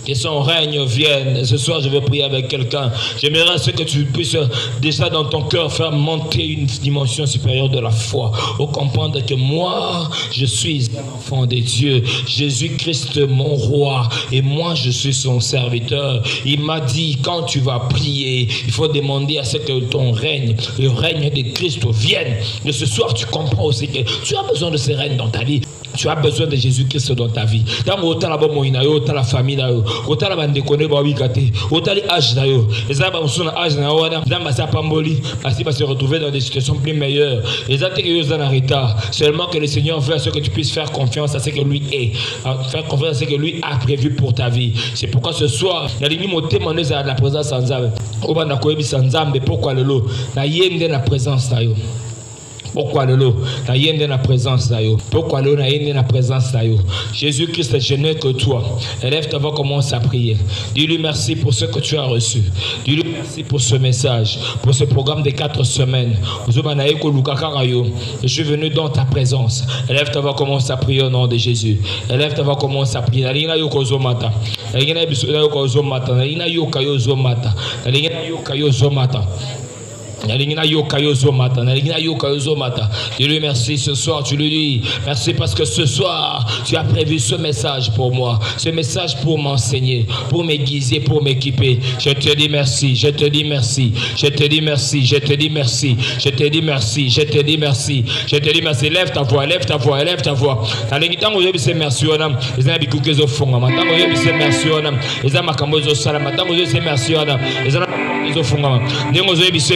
Que son règne vienne. Ce soir, je vais prier avec quelqu'un. J'aimerais que tu puisses déjà dans ton cœur faire monter une dimension supérieure de la foi. Pour comprendre que moi, je suis un enfant de Dieu. Jésus-Christ, mon roi. Et moi, je suis son serviteur. Il m'a dit, quand tu vas prier, il faut demander à ce que ton règne, le règne de Christ vienne. Mais ce soir, tu comprends aussi que tu as besoin de ce règne dans ta vie. Tu as besoin de Jésus-Christ dans ta vie. Dans la famille, autant la bande connaît ba wikate, autant les âges d'ailleurs. Les âges sont âge na wana, dans ma sapamboli, parce qu'il va se retrouver dans des situations plus meilleures. Les attaques que en retard. Seulement que le Seigneur veut à ce que tu puisses faire confiance à ce que lui est, faire confiance à ce que lui a prévu pour ta vie. C'est pourquoi ce soir, il y a des mots témoigner à la présence sans âme. Au bas na koyebi sans âme, pourquoi le lot? Na yende la présence d'ailleurs. Pourquoi lolo na yende na présence d'ayo? Pourquoi lolo na yende na présence d'ayo? Jésus-Christ, je n'ai que toi. Élève ta voix, commence à prier. Dis-lui merci pour ce que tu as reçu. Dis-lui merci pour ce message, pour ce programme des 4 semaines. Je suis venu dans ta présence. Élève ta voix, commence à prier au nom de Jésus. Élève ta voix, commence à prier. Dis-lui merci ce soir, tu lui dis merci parce que ce soir tu as prévu ce message pour moi, ce message pour m'enseigner, pour m'aiguiser, pour m'équiper. Je te dis merci, je te dis merci, je te dis merci, je te dis merci, je te dis merci, je te dis merci, je te dis merci. Lève ta voix, lève ta voix, lève ta voix.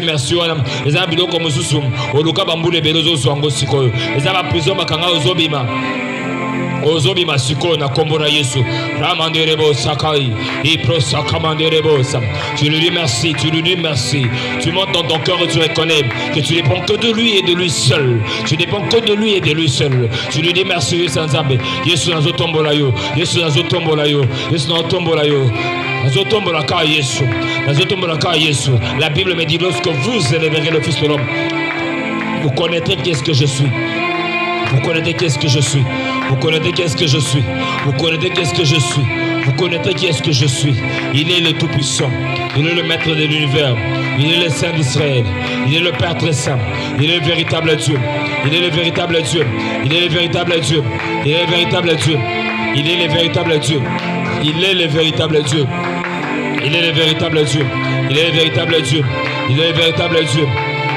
Merci eza biloko mosusu oluka bambule belozo zwango sikoyo eza ba prison makanga ozobima sikoyo na kombo na Yesu ramanderebo sakai ipro sakamanderebo sam. Tu lui dis merci, tu lui dis merci. Tu montes dans ton cœur et tu reconnais que tu dépends que de lui et de lui seul. Tu dépends que de lui et de lui seul. Tu lui dis merci sans abe. Yesu nazotombola yo, Yesu nazotombola yo, Yesu nazotombola yo. La Bible me dit lorsque vous élèverez le Fils de l'homme, vous connaîtrez qu'est-ce que je suis. Vous connaîtrez qu'est-ce que je suis. Vous connaîtrez qu'est-ce que je suis. Vous connaîtrez qu'est-ce que je suis. Vous connaîtrez qui est-ce que je suis. Il est le Tout-Puissant. Il est le Maître de l'univers. Il est le Saint d'Israël. Il est le Père très saint. Il est le véritable Dieu. Il est le véritable Dieu. Il est le véritable Dieu. Il est le véritable Dieu. Il est le véritable Dieu. Il est le véritable Dieu. Il est le véritable Dieu. Il est le véritable Dieu. Il est le véritable Dieu.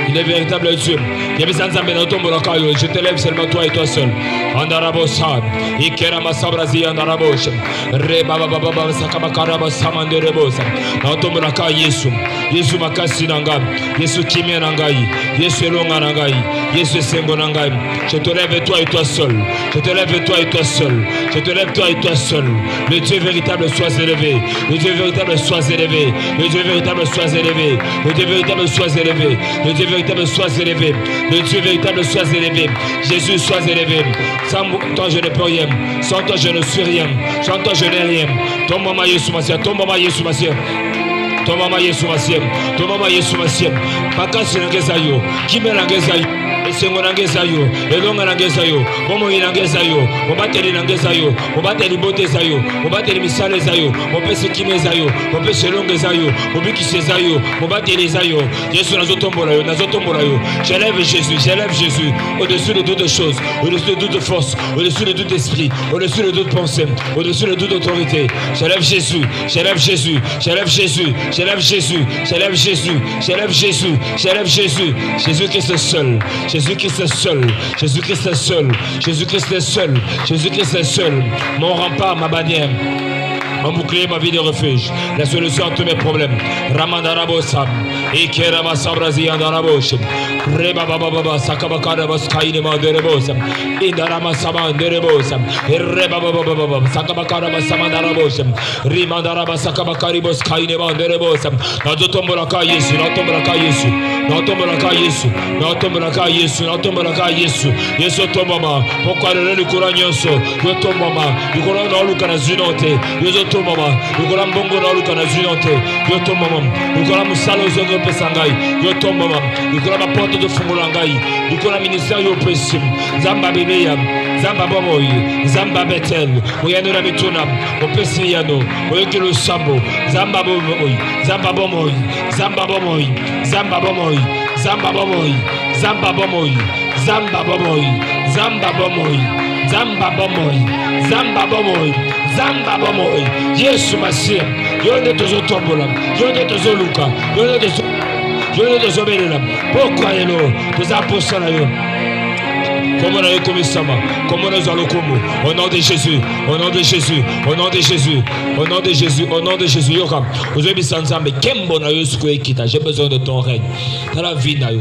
Il est le véritable Dieu. Je te lève seulement toi et toi seul. Andarabosan, Ikerama Sabrazi Andarabosh, Reba Baba Sakamakaraba Samanderebosa, Natombraka Yesu, Yesu Makasi Nangam, Yesu Kimi Nangai, Yesu Longa Nangai, Yesu Sengo Nangai. Je te lève toi et toi seul. Je te lève toi et toi seul. Je te lève toi et toi seul. Le Dieu véritable soit élevé. Le Dieu véritable soit élevé. Le Dieu véritable soit élevé. Le Dieu véritable soit élevé. Le Dieu véritable soit élevé. Le Dieu véritable soit élevé. Jésus soit élevé. Sans toi je ne peux rien. Sans toi je ne suis rien. Sans toi je n'ai rien. Ton maman Yesu Masia. Ton maman Yesu Masia. Ton maman Yesu Masia. Ton maman Yesu Masia. Pakasi nangezayo. Kime nangezayo. Esengo nangezayo. Elonga nangezayo. Momo nangezayo. Mobateli nangezayo. Mobateli bote zayo. Mobateli misale zayo. Mopese kime zayo. Mopese longe zayo. Mobikise zayo. Mobateli zayo. Yesu nazotombola yo. Nazotombola yo. J'élève Jésus. J'élève Jésus. Au-dessus de toutes choses. Au-dessus de toute force. Au-dessus de tout esprit. Au-dessus de toute pensée. Au-dessus de toute autorité. J'élève Jésus. J'élève Jésus. J'élève Jésus. J'élève Jésus. J'élève Jésus. J'élève Jésus. J'élève Jésus. Jésus-Christ est seul. Jésus-Christ est seul. Jésus-Christ est seul. Jésus-Christ est seul. Jésus-Christ est seul. Mon rempart, ma bannière. Mon bouclier, ma vie de refuge. La solution à tous mes problèmes. Ramandarabosam. Ikerama Sabrazi Andarabosam. Reba Baba Sakabakarabas Kainema de Rebosam. Indarama Saman de Rebosam. Reba Baba Sakabakarabas Samandarabosam. Rimandaraba Sakabakaribos Kainema de Rebosam. Nazotombolaka Yesu. Natombolaka Yesu. Natombolaka Yesu. Natombolaka Yesu. Natombolaka Yesu. Yesu Tomama. Pourquoi le Coranioso? Yo Tomama. Du Coran dans le Canazinote. Yo Tomama. Du Coran Bongo dans le Canazinote. Yo Tomama. Du Coran Musalo Zongo Pesangai. Yo Tomama. Du Coran Porte de Fungulangai. Du Coran Ministère Yo Presim. Zamba Bebeya. Zamba Bomoy. Zamba Betel. Oyano Ramituna. Opesiano. Oyekelo Sambo. Zamba Bomoy. Zamba Bomoy. Zamba Bomoy. Zamba Bomoy. Zamba Bomoy. Zamba Bomoy. Zamba Bomoy. Zamba Bomoy. Zamba Bomoy. Zamba Bomoy. Zamba Bomoy. Yesu Masia. Yonde tozo tombola. Yonde tozo luka. Yonde tozo. Yonde tozo belela. Pourquoi yelo? Toza apostles yo. Comment on a commis ça? Comment nous allons commettre? Au nom de Jésus, au nom de Jésus, au nom de Jésus, au nom de Jésus, au nom de Jésus. Yoka, vous avez besoin de Kembo na yo suko ekita. J'ai besoin de ton règne. Dans la vie na yo.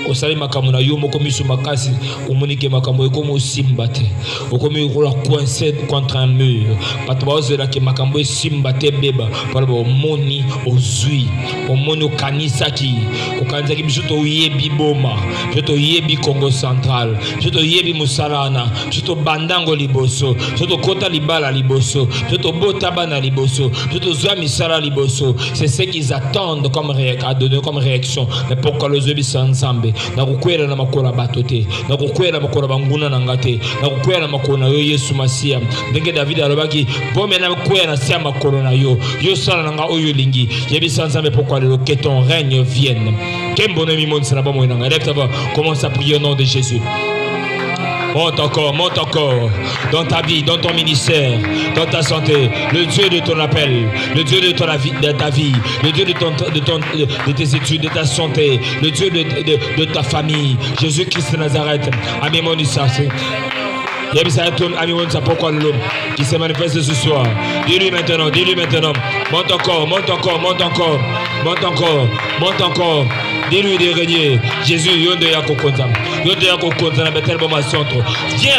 osali makambo na yo moko miso makasi omonike makambo ekomo simba te okomi kola coincé contre un mur bato bazela ke makambo simba te beba pala omoni ozui omoni okanisaki okanzaki biso to yebi boma biso to yebi Congo central biso to yebi musalana biso to bandango liboso biso to kota libala liboso biso to bota bana liboso biso to zwa misala liboso. C'est ce qu'ils attendent comme à donner comme réaction. Mais pourquoi le zebi sansambe na kukwela na makola batote na kukwela makola banguna na ngate na kukwela makola yo Yesu Masia ndenge David alobaki bombe na kukwela na sia makola na yo yo sala na nga oyo lingi yebi sansambe. Pourquoi que ton règne vienne. Commence à prier au nom de Jésus. Monte encore dans ta vie, dans ton ministère, dans ta santé, le Dieu de ton appel, le Dieu de ta vie, le Dieu de tes études, de ta santé, le Dieu de ta famille, Jésus-Christ de Nazareth. Amen. Pourquoi l'homme qui se manifeste ce soir? Dis-lui maintenant. Monte encore. Dis-lui de régner. Jésus, viens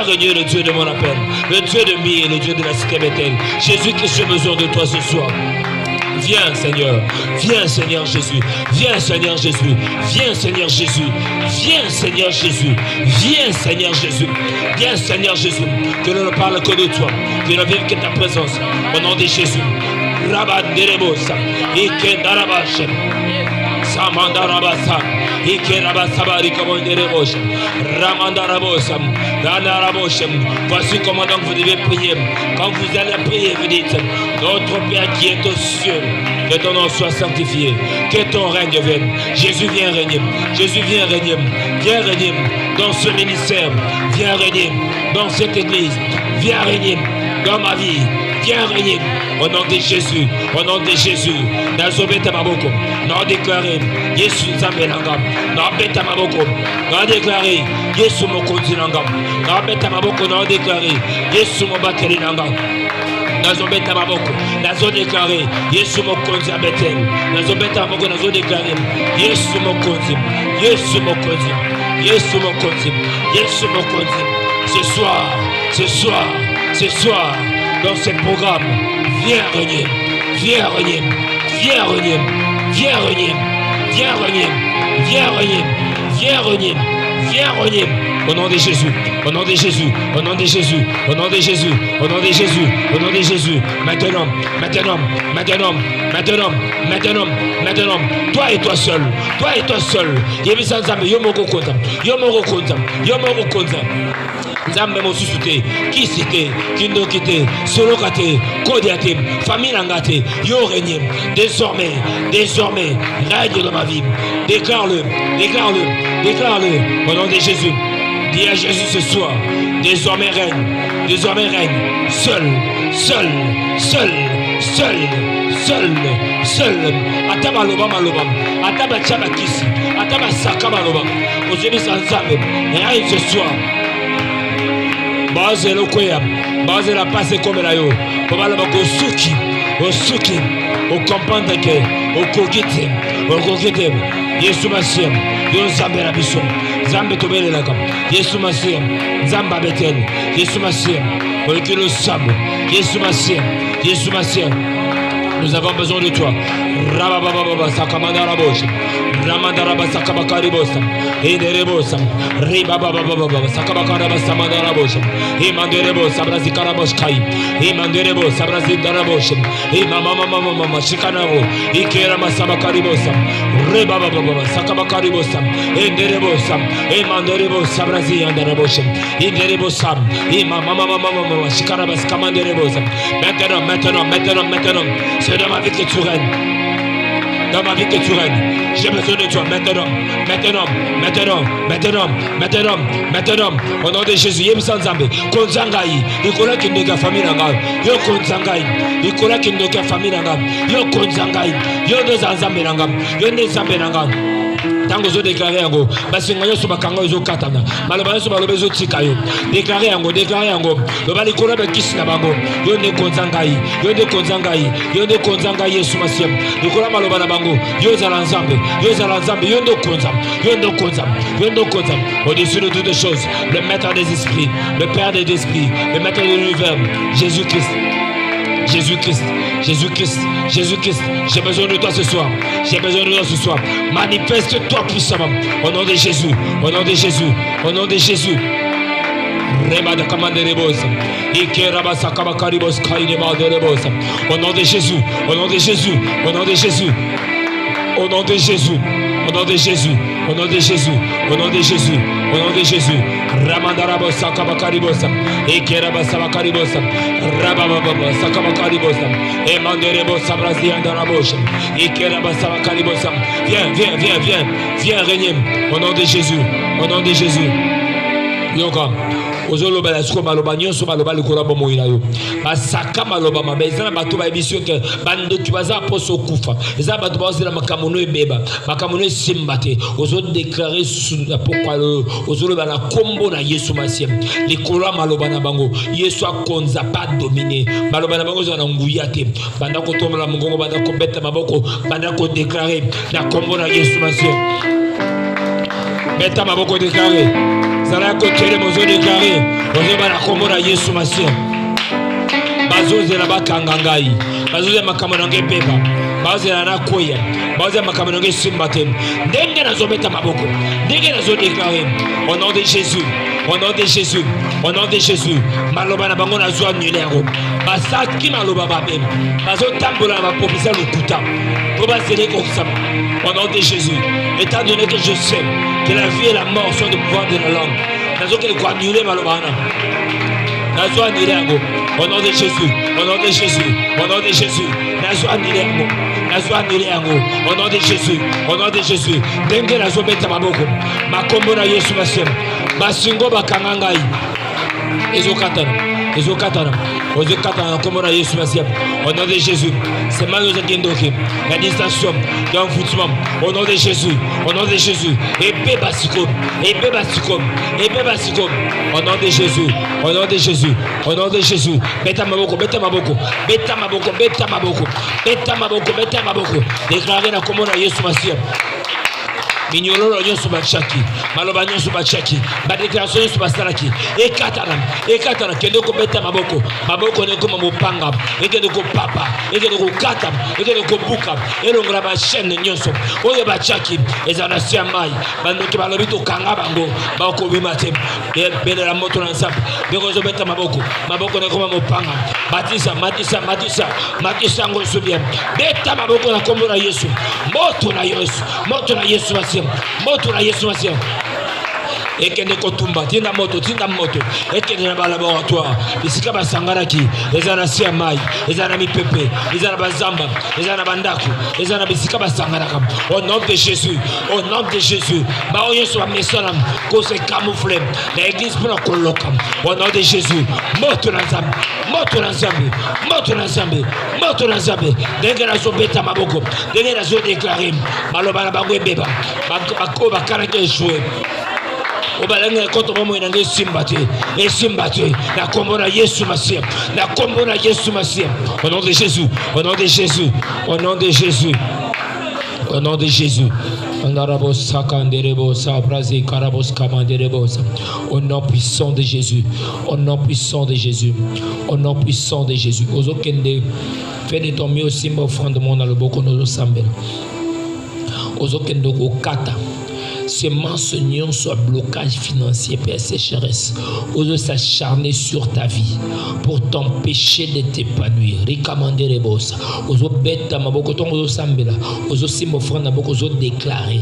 régner le Dieu de mon appel, le Dieu de Mie, le Dieu de la cité Bethel. Jésus, que j'ai besoin de toi ce soir. Viens Seigneur Jésus, viens Seigneur Jésus, viens Seigneur Jésus, viens Seigneur Jésus, viens Seigneur Jésus, viens Seigneur Jésus, que l'on ne parle que de toi, que l'on vive que ta présence, au nom de Jésus. Rabat Derebosa, Ike Darabashem, Samandarabasa, Ike Rabasabari Kamonderebosh, Ramandarabosam, Danaraboshem. Voici comment donc vous devez prier. Quand vous allez prier, vous dites: notre Père qui est aux cieux, que ton nom soit sanctifié, que ton règne vienne. Jésus vient régner, viens régner dans ce ministère, viens régner dans cette église, viens régner dans ma vie, viens régner au nom de Jésus, Nazobeta Maboko, n'a déclaré Yesu Zambelanga, n'a beta Maboko, n'a déclaré Yesu Mokonzinanga, n'a beta Maboko, n'a déclaré Yesu Mobakelinanga. Nazobeta Maboko, nazo déclaré Yesu Mokonzi Betel, Nazobeta Maboko, nazo déclaré Yesu Mokonzi. Ce soir, dans ce programme, viens régner. Au nom de Jésus. Maintenant. Toi et toi seul. Nzambe mosusu te, kisi te, kindoki te, soloka te, kodia te, famille nanga te, yo règne. Désormais, règne dans ma vie. Déclare-le. Au nom de Jésus. Dis à Jésus ce soir, désormais règne. Seul. Ataba loba. Ataba chaba kisi. Ataba sakaba loba. Aujourd'hui sans Nzambe, règne ce soir. Base la passe comme la yo. Baba la bako suki. O comprendre que o kokite. Yesu Masia. Yo Nzambe la biso. Nzambe tobele la kam. Yesu Masia. Nzamba Betel. Yesu Masia. O le sable. Yesu Masia. Nous avons besoin de toi. Rabababa sakamanda rabosh. Ramandaraba sakabakaribosa. Ederebosa. Ribababa sakabakara samanda rabosh. Imanderebo sabrazi karabosh kai. Imanderebo sabrazi darabosh. Mama shikanaro. Ikera masabakaribosa. Ribababa sakabakaribosa. Ederebosa. Imanderebo sabrazi andarabosh. Iderebosa. Mama shikarabas kamanderebosa. Maintenant. C'est dans ma vie que tu règnes. J'ai besoin de toi maintenant. Au nom de Jésus, Yemsanzambe, Konzangai, Ikola Kindoka famille nanga, Yo Konzangai, Ikola Kindoka famille nanga, Yo Konzangai, Yo Nezanzambe nanga, Yo Nezambe nanga. tango zo déclarer yango basenga nyonso bakanga zo katana maloba nyonso baloba zo tika yo déclarer yango loba likolo ba kisi na bango yo ne konzangai yo ne konzangai Yesu Masiya likolo maloba na bango yo zala nzambe yo ndo konza au-dessus de toutes les choses le maître des esprits le père des esprits le maître de l'univers Jésus-Christ, j'ai besoin de toi ce soir. Manifeste-toi puissamment. Au nom de Jésus. Reba de commande de boss. Ikeraba sakaba karibos kaineba de boss. Au nom de Jésus. Ramandarabo sakabakaribosa, Ekeraba sabakaribosa, Rababa sakabakaribosa, Emanderebo sabraziandarabosha, Ekeraba sabakaribosa. Viens régner au nom de Jésus. Yoka. Ozolo bala sko maloba nyonso maloba likolo bomoina yo basaka maloba mabezana bato ba ebiso ke bando tubaza poso kufa eza bato ba ozela makamono ebeba makamono esimbate ozo déclarer sur pourquoi ozolo bala kombo na Yesu Masiya likolo maloba na bango Yesu akonza pas dominer maloba na bango zo na nguya te banda ko tomala mongongo banda ko beta maboko banda ko déclarer na kombo na Yesu Masiya beta maboko déclarer Zala kotere mozo déclaré, ozo bana komora Yesu Masiya. Bazo zela bakangangai, bazo zela makamonange pepa, bazo zela na koya, bazo zela makamonange simbate. Ndenge nazo beta maboko, ndenge nazo déclaré au nom de Jésus. Maloba na bango nazo annulero. Basaki maloba babe. Bazo tambola ba prophétie lokuta. Oba zele ko sama. Au nom de Jésus, étant donné que je sais que la vie et la mort sont de pouvoir de la langue. Nazo que ko annuler malobana. Nazo annuler yango. Au nom de Jésus. Nazo annuler yango. Au nom de Jésus. Denge nazo beta maboko. Makombo na Yesu Masiya. Basingo bakangangai. Ezokatana comme on a Yesu Masiya. Au nom de Jésus. C'est mal aux agendoki. La distanciation. Dans foutement. Au nom de Jésus. Épée basiko. Au nom de Jésus. Beta maboko. Déclarez la comme on a Yesu Masiya. Minyololo nyonso bachaki maloba nyonso bachaki ba déclaration nyonso basalaki ekatana kende ko beta maboko ne ko mopanga ekende ko papa ekende ko kata ekende ko buka elongola ba chaîne nyonso oyo bachaki ezana sia mai bandoki balobi to kanga bango ba ko bimate bele la moto na nsape beko zo beta maboko ne ko mopanga matisa ngo subia beta maboko na kombo na Yesu moto na Yesu Masiya. Ekende kotumba tinda moto ekende na laboratoire bisika basangaraki ezana sia mai ezana mipepe ezana bazamba ezana bandako ezana bisika basangaraka au nom de Jésus ba oyeso ba mesona ko se camoufler la église pour la coloca au nom de Jésus moto na nzambe dengera zo beta maboko dengera zo déclarer maloba na bango ebeba ba karake jouer obalanga koto bomo inange simbate na kombo na Yesu Masiya au nom de Jésus Andarabo sakanderebo sabrazi karabos kamanderebo au nom puissant de Jésus ozokende fais de ton mieux aussi offrande mon dans le boko no sambel ozokende ko kata semence nion soit blocage financier Père sécheresse ose s'acharner sur ta vie pour t'empêcher de t'épanouir ricamander les boss ozo beta maboko tongo sambela ozo simo offrande maboko ozo déclarer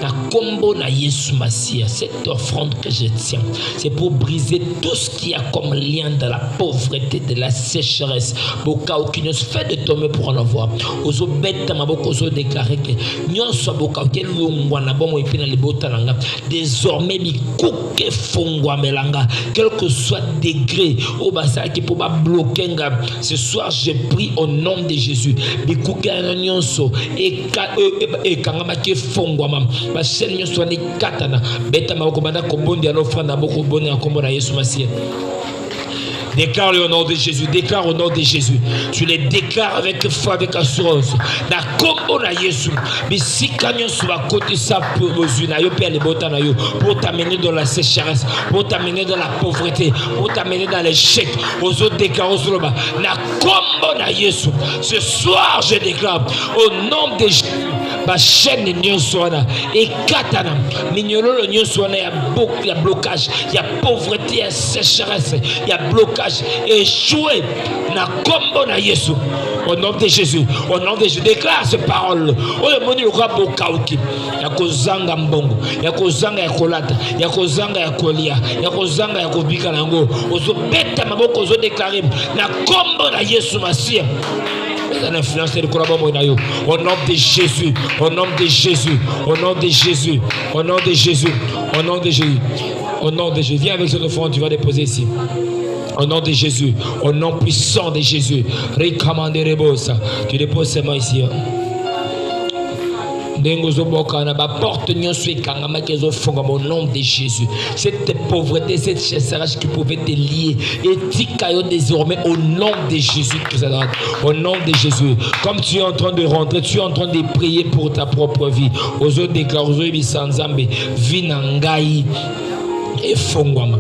na combo na Yesu Masiya cette offrande que je tiens c'est pour briser tout ce qui a comme lien de la pauvreté de la sécheresse boka aucune fait de tomber pour en avoir ozo beta maboko ozo déclarer que nion soit boka quel longwa na bomo epina le botananga. Désormais, bikuke fongwamelanga. Quel que soit degré, au basa qui peut pas bloquer. Ce soir, je prie au nom de Jésus. Bikuke nyonso et kangama ke fongwama. Ba chaîne nyonso ne katana. Beta makobanda kobondi alofana boko boni akomona Yesu Masia. Déclare au nom de Jésus, déclare au nom de Jésus. Tu les déclares avec foi, avec assurance. Na kombo na Yesu, mais si kanyon soit côté ça pour t'amener dans la sécheresse, pour t'amener dans la pauvreté, pour t'amener dans l'échec, aux autres déclarants sur le bas. Na kombo na Yesu. Ce soir, je déclare au nom de Jésus. Ma chaîne nyonsona et katana mignolo nyonsona il y a blocage, il y a pauvreté, il y a sécheresse, il y a blocage, échoué na kombo na Yesu. Au nom de Jésus, au nom de Jésus, déclare ces paroles. Oh le moni lokwa bokauki ya kozanga mbongo, ya kozanga ya kolata, ya kozanga ya kolia, ya kozanga ya kobika nango. Ozo beta maboko ozo déclarer na kombo na Yesu Masia. L'influence de au nom de Jésus, au nom de Jésus, au nom de Jésus, au nom de Jésus, au nom de Jésus, au nom de Jésus. Viens avec cette offrande, tu vas déposer ici. Au nom de Jésus, au nom puissant de Jésus, tu déposes seulement ici. Au nom de Jésus, cette pauvreté, cette sécheresse qui pouvait te lier, et désormais au nom de Jésus, au nom de Jésus, comme tu es en train de rentrer, tu es en train de prier pour ta propre vie. Aux autres déclare, aux autres sanzambe, vinangai et fongwama.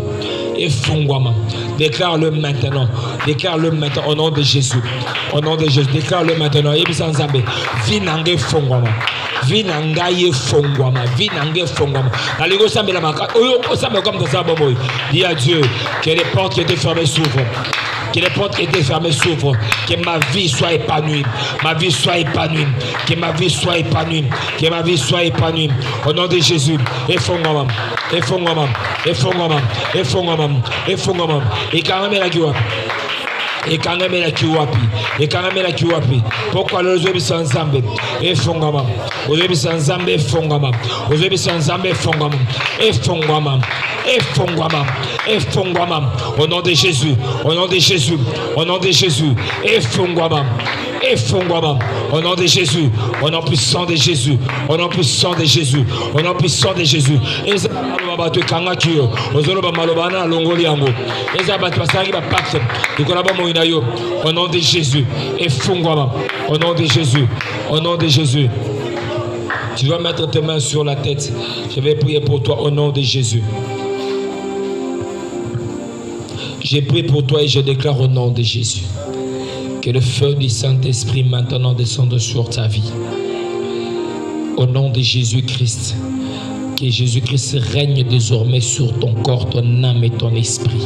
Et fongwama. Déclare-le maintenant. Déclare-le maintenant au nom de Jésus. Au nom de Jésus. Déclare-le maintenant. Et sanzambe, vinangai fongwama. Vinangai fongwama. Vinangai fongwama. Allez, go sambe la maka. Oyo, sambe comme ça, boboy. Dis à Dieu que les portes qui étaient fermées s'ouvrent. Que les portes qui étaient fermées s'ouvrent. Que ma vie soit épanouie. Ma vie soit épanouie. Que ma vie soit épanouie. Que ma vie soit épanouie. Au nom de Jésus. Et fongwama. Et fongwama. Et fongwama. Et fongwama. Et fongwama. Et quand même la kiwa. Et quand même la kiwapi. Et quand même la kiwapi. Pourquoi le zobi sans zambe? Et fongwama. Ozobi sans zambe et fongwama. Ozobi sans zambe et fongwama. Et fongwama. Et fongwama. Et fongwama. Au nom de Jésus. Au nom de Jésus. Au nom de Jésus. Et fongwama. Et fongwama. Au nom de Jésus. Au nom puissant de Jésus. Au nom puissant de Jésus. Au nom puissant de Jésus. Et bato kangakio ozoloba malobana longoli yango eza bato basaki ba pacte ikolaba moina yo au nom de Jésus et fongwama au nom de Jésus au nom de Jésus. Tu vas mettre tes mains sur la tête. Je vais prier pour toi au nom de Jésus. J'ai prié pour toi et je déclare au nom de Jésus que le feu du Saint-Esprit maintenant descende sur ta vie. Au nom de Jésus-Christ. Que Jésus-Christ règne désormais sur ton corps, ton âme et ton esprit.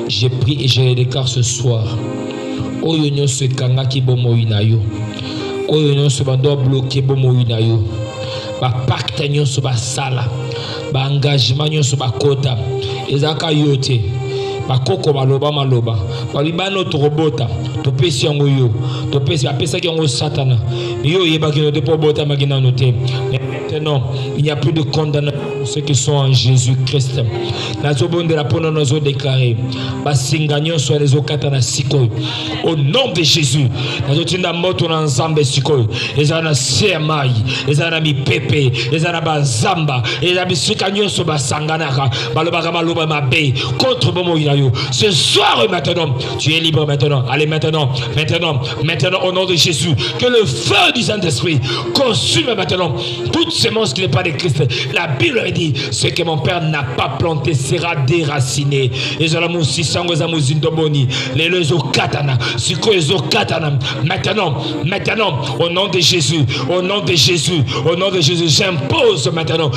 Je prie et je le déclare ce soir. Oyo nyonso kanga ki bomo inayo. Oyo nyonso bando bloqué bomo inayo. Ba pacte nyonso ba sala. Ba engagement nyonso ba kota. Ezaka yote. Ba koko maloba. Ba libano torobota. Topesi yango yo. Topesi apesa ki yango satana. Yo yebaki no depo bota magina noté. Maintenant, il n'y a plus de condamnation pour ceux qui sont en Jésus-Christ. Au nom de Jésus, ce soir maintenant, tu es libre maintenant. Allez maintenant, au nom de Jésus, que le feu du Saint-Esprit consume maintenant toutes semence qui n'est pas de Christ. La Bible dit ce que mon père n'a pas planté sera déraciné. Maintenant, au nom de Jésus, j'impose maintenant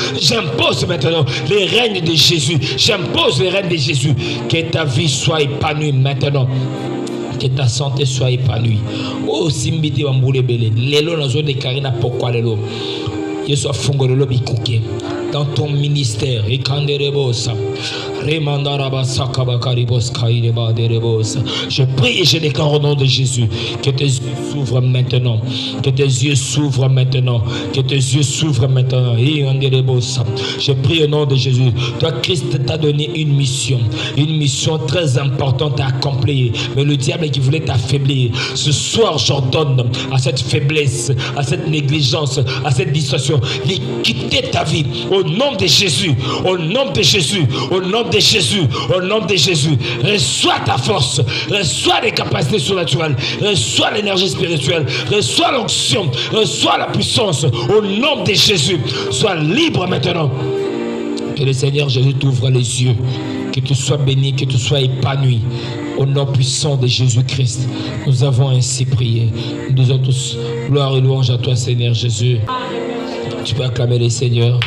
les règnes de Jésus. J'impose les règnes de Jésus. Que ta vie soit épanouie maintenant. Que ta santé soit épanouie. Oh, Simbiti Wambule Bele. Lelo nazo déclaré na pourquoi lelo. Yesu afungo lelo bikuke. dans ton ministère. Je prie et je déclare au nom de Jésus que tes yeux s'ouvrent maintenant. Que tes yeux s'ouvrent maintenant. Que tes yeux s'ouvrent maintenant. Je prie au nom de Jésus. Toi, Christ t'a donné une mission très importante à accomplir. Mais le diable qui voulait t'affaiblir. Ce soir, j'ordonne à cette faiblesse, à cette négligence, à cette distraction, de quitter ta vie au nom de Jésus. Au nom de Jésus. Au nom de Jésus. Au nom de Jésus. Reçois ta force. Reçois les capacités surnaturelles. Reçois l'énergie spirituelle. Reçois l'onction. Reçois la puissance. Au nom de Jésus. Sois libre maintenant. Que le Seigneur Jésus t'ouvre les yeux. Que tu sois béni, que tu sois épanoui. Au nom puissant de Jésus-Christ, nous avons ainsi prié. Nous disons tous gloire et louange à toi, Seigneur Jésus. Tu peux acclamer les Seigneurs.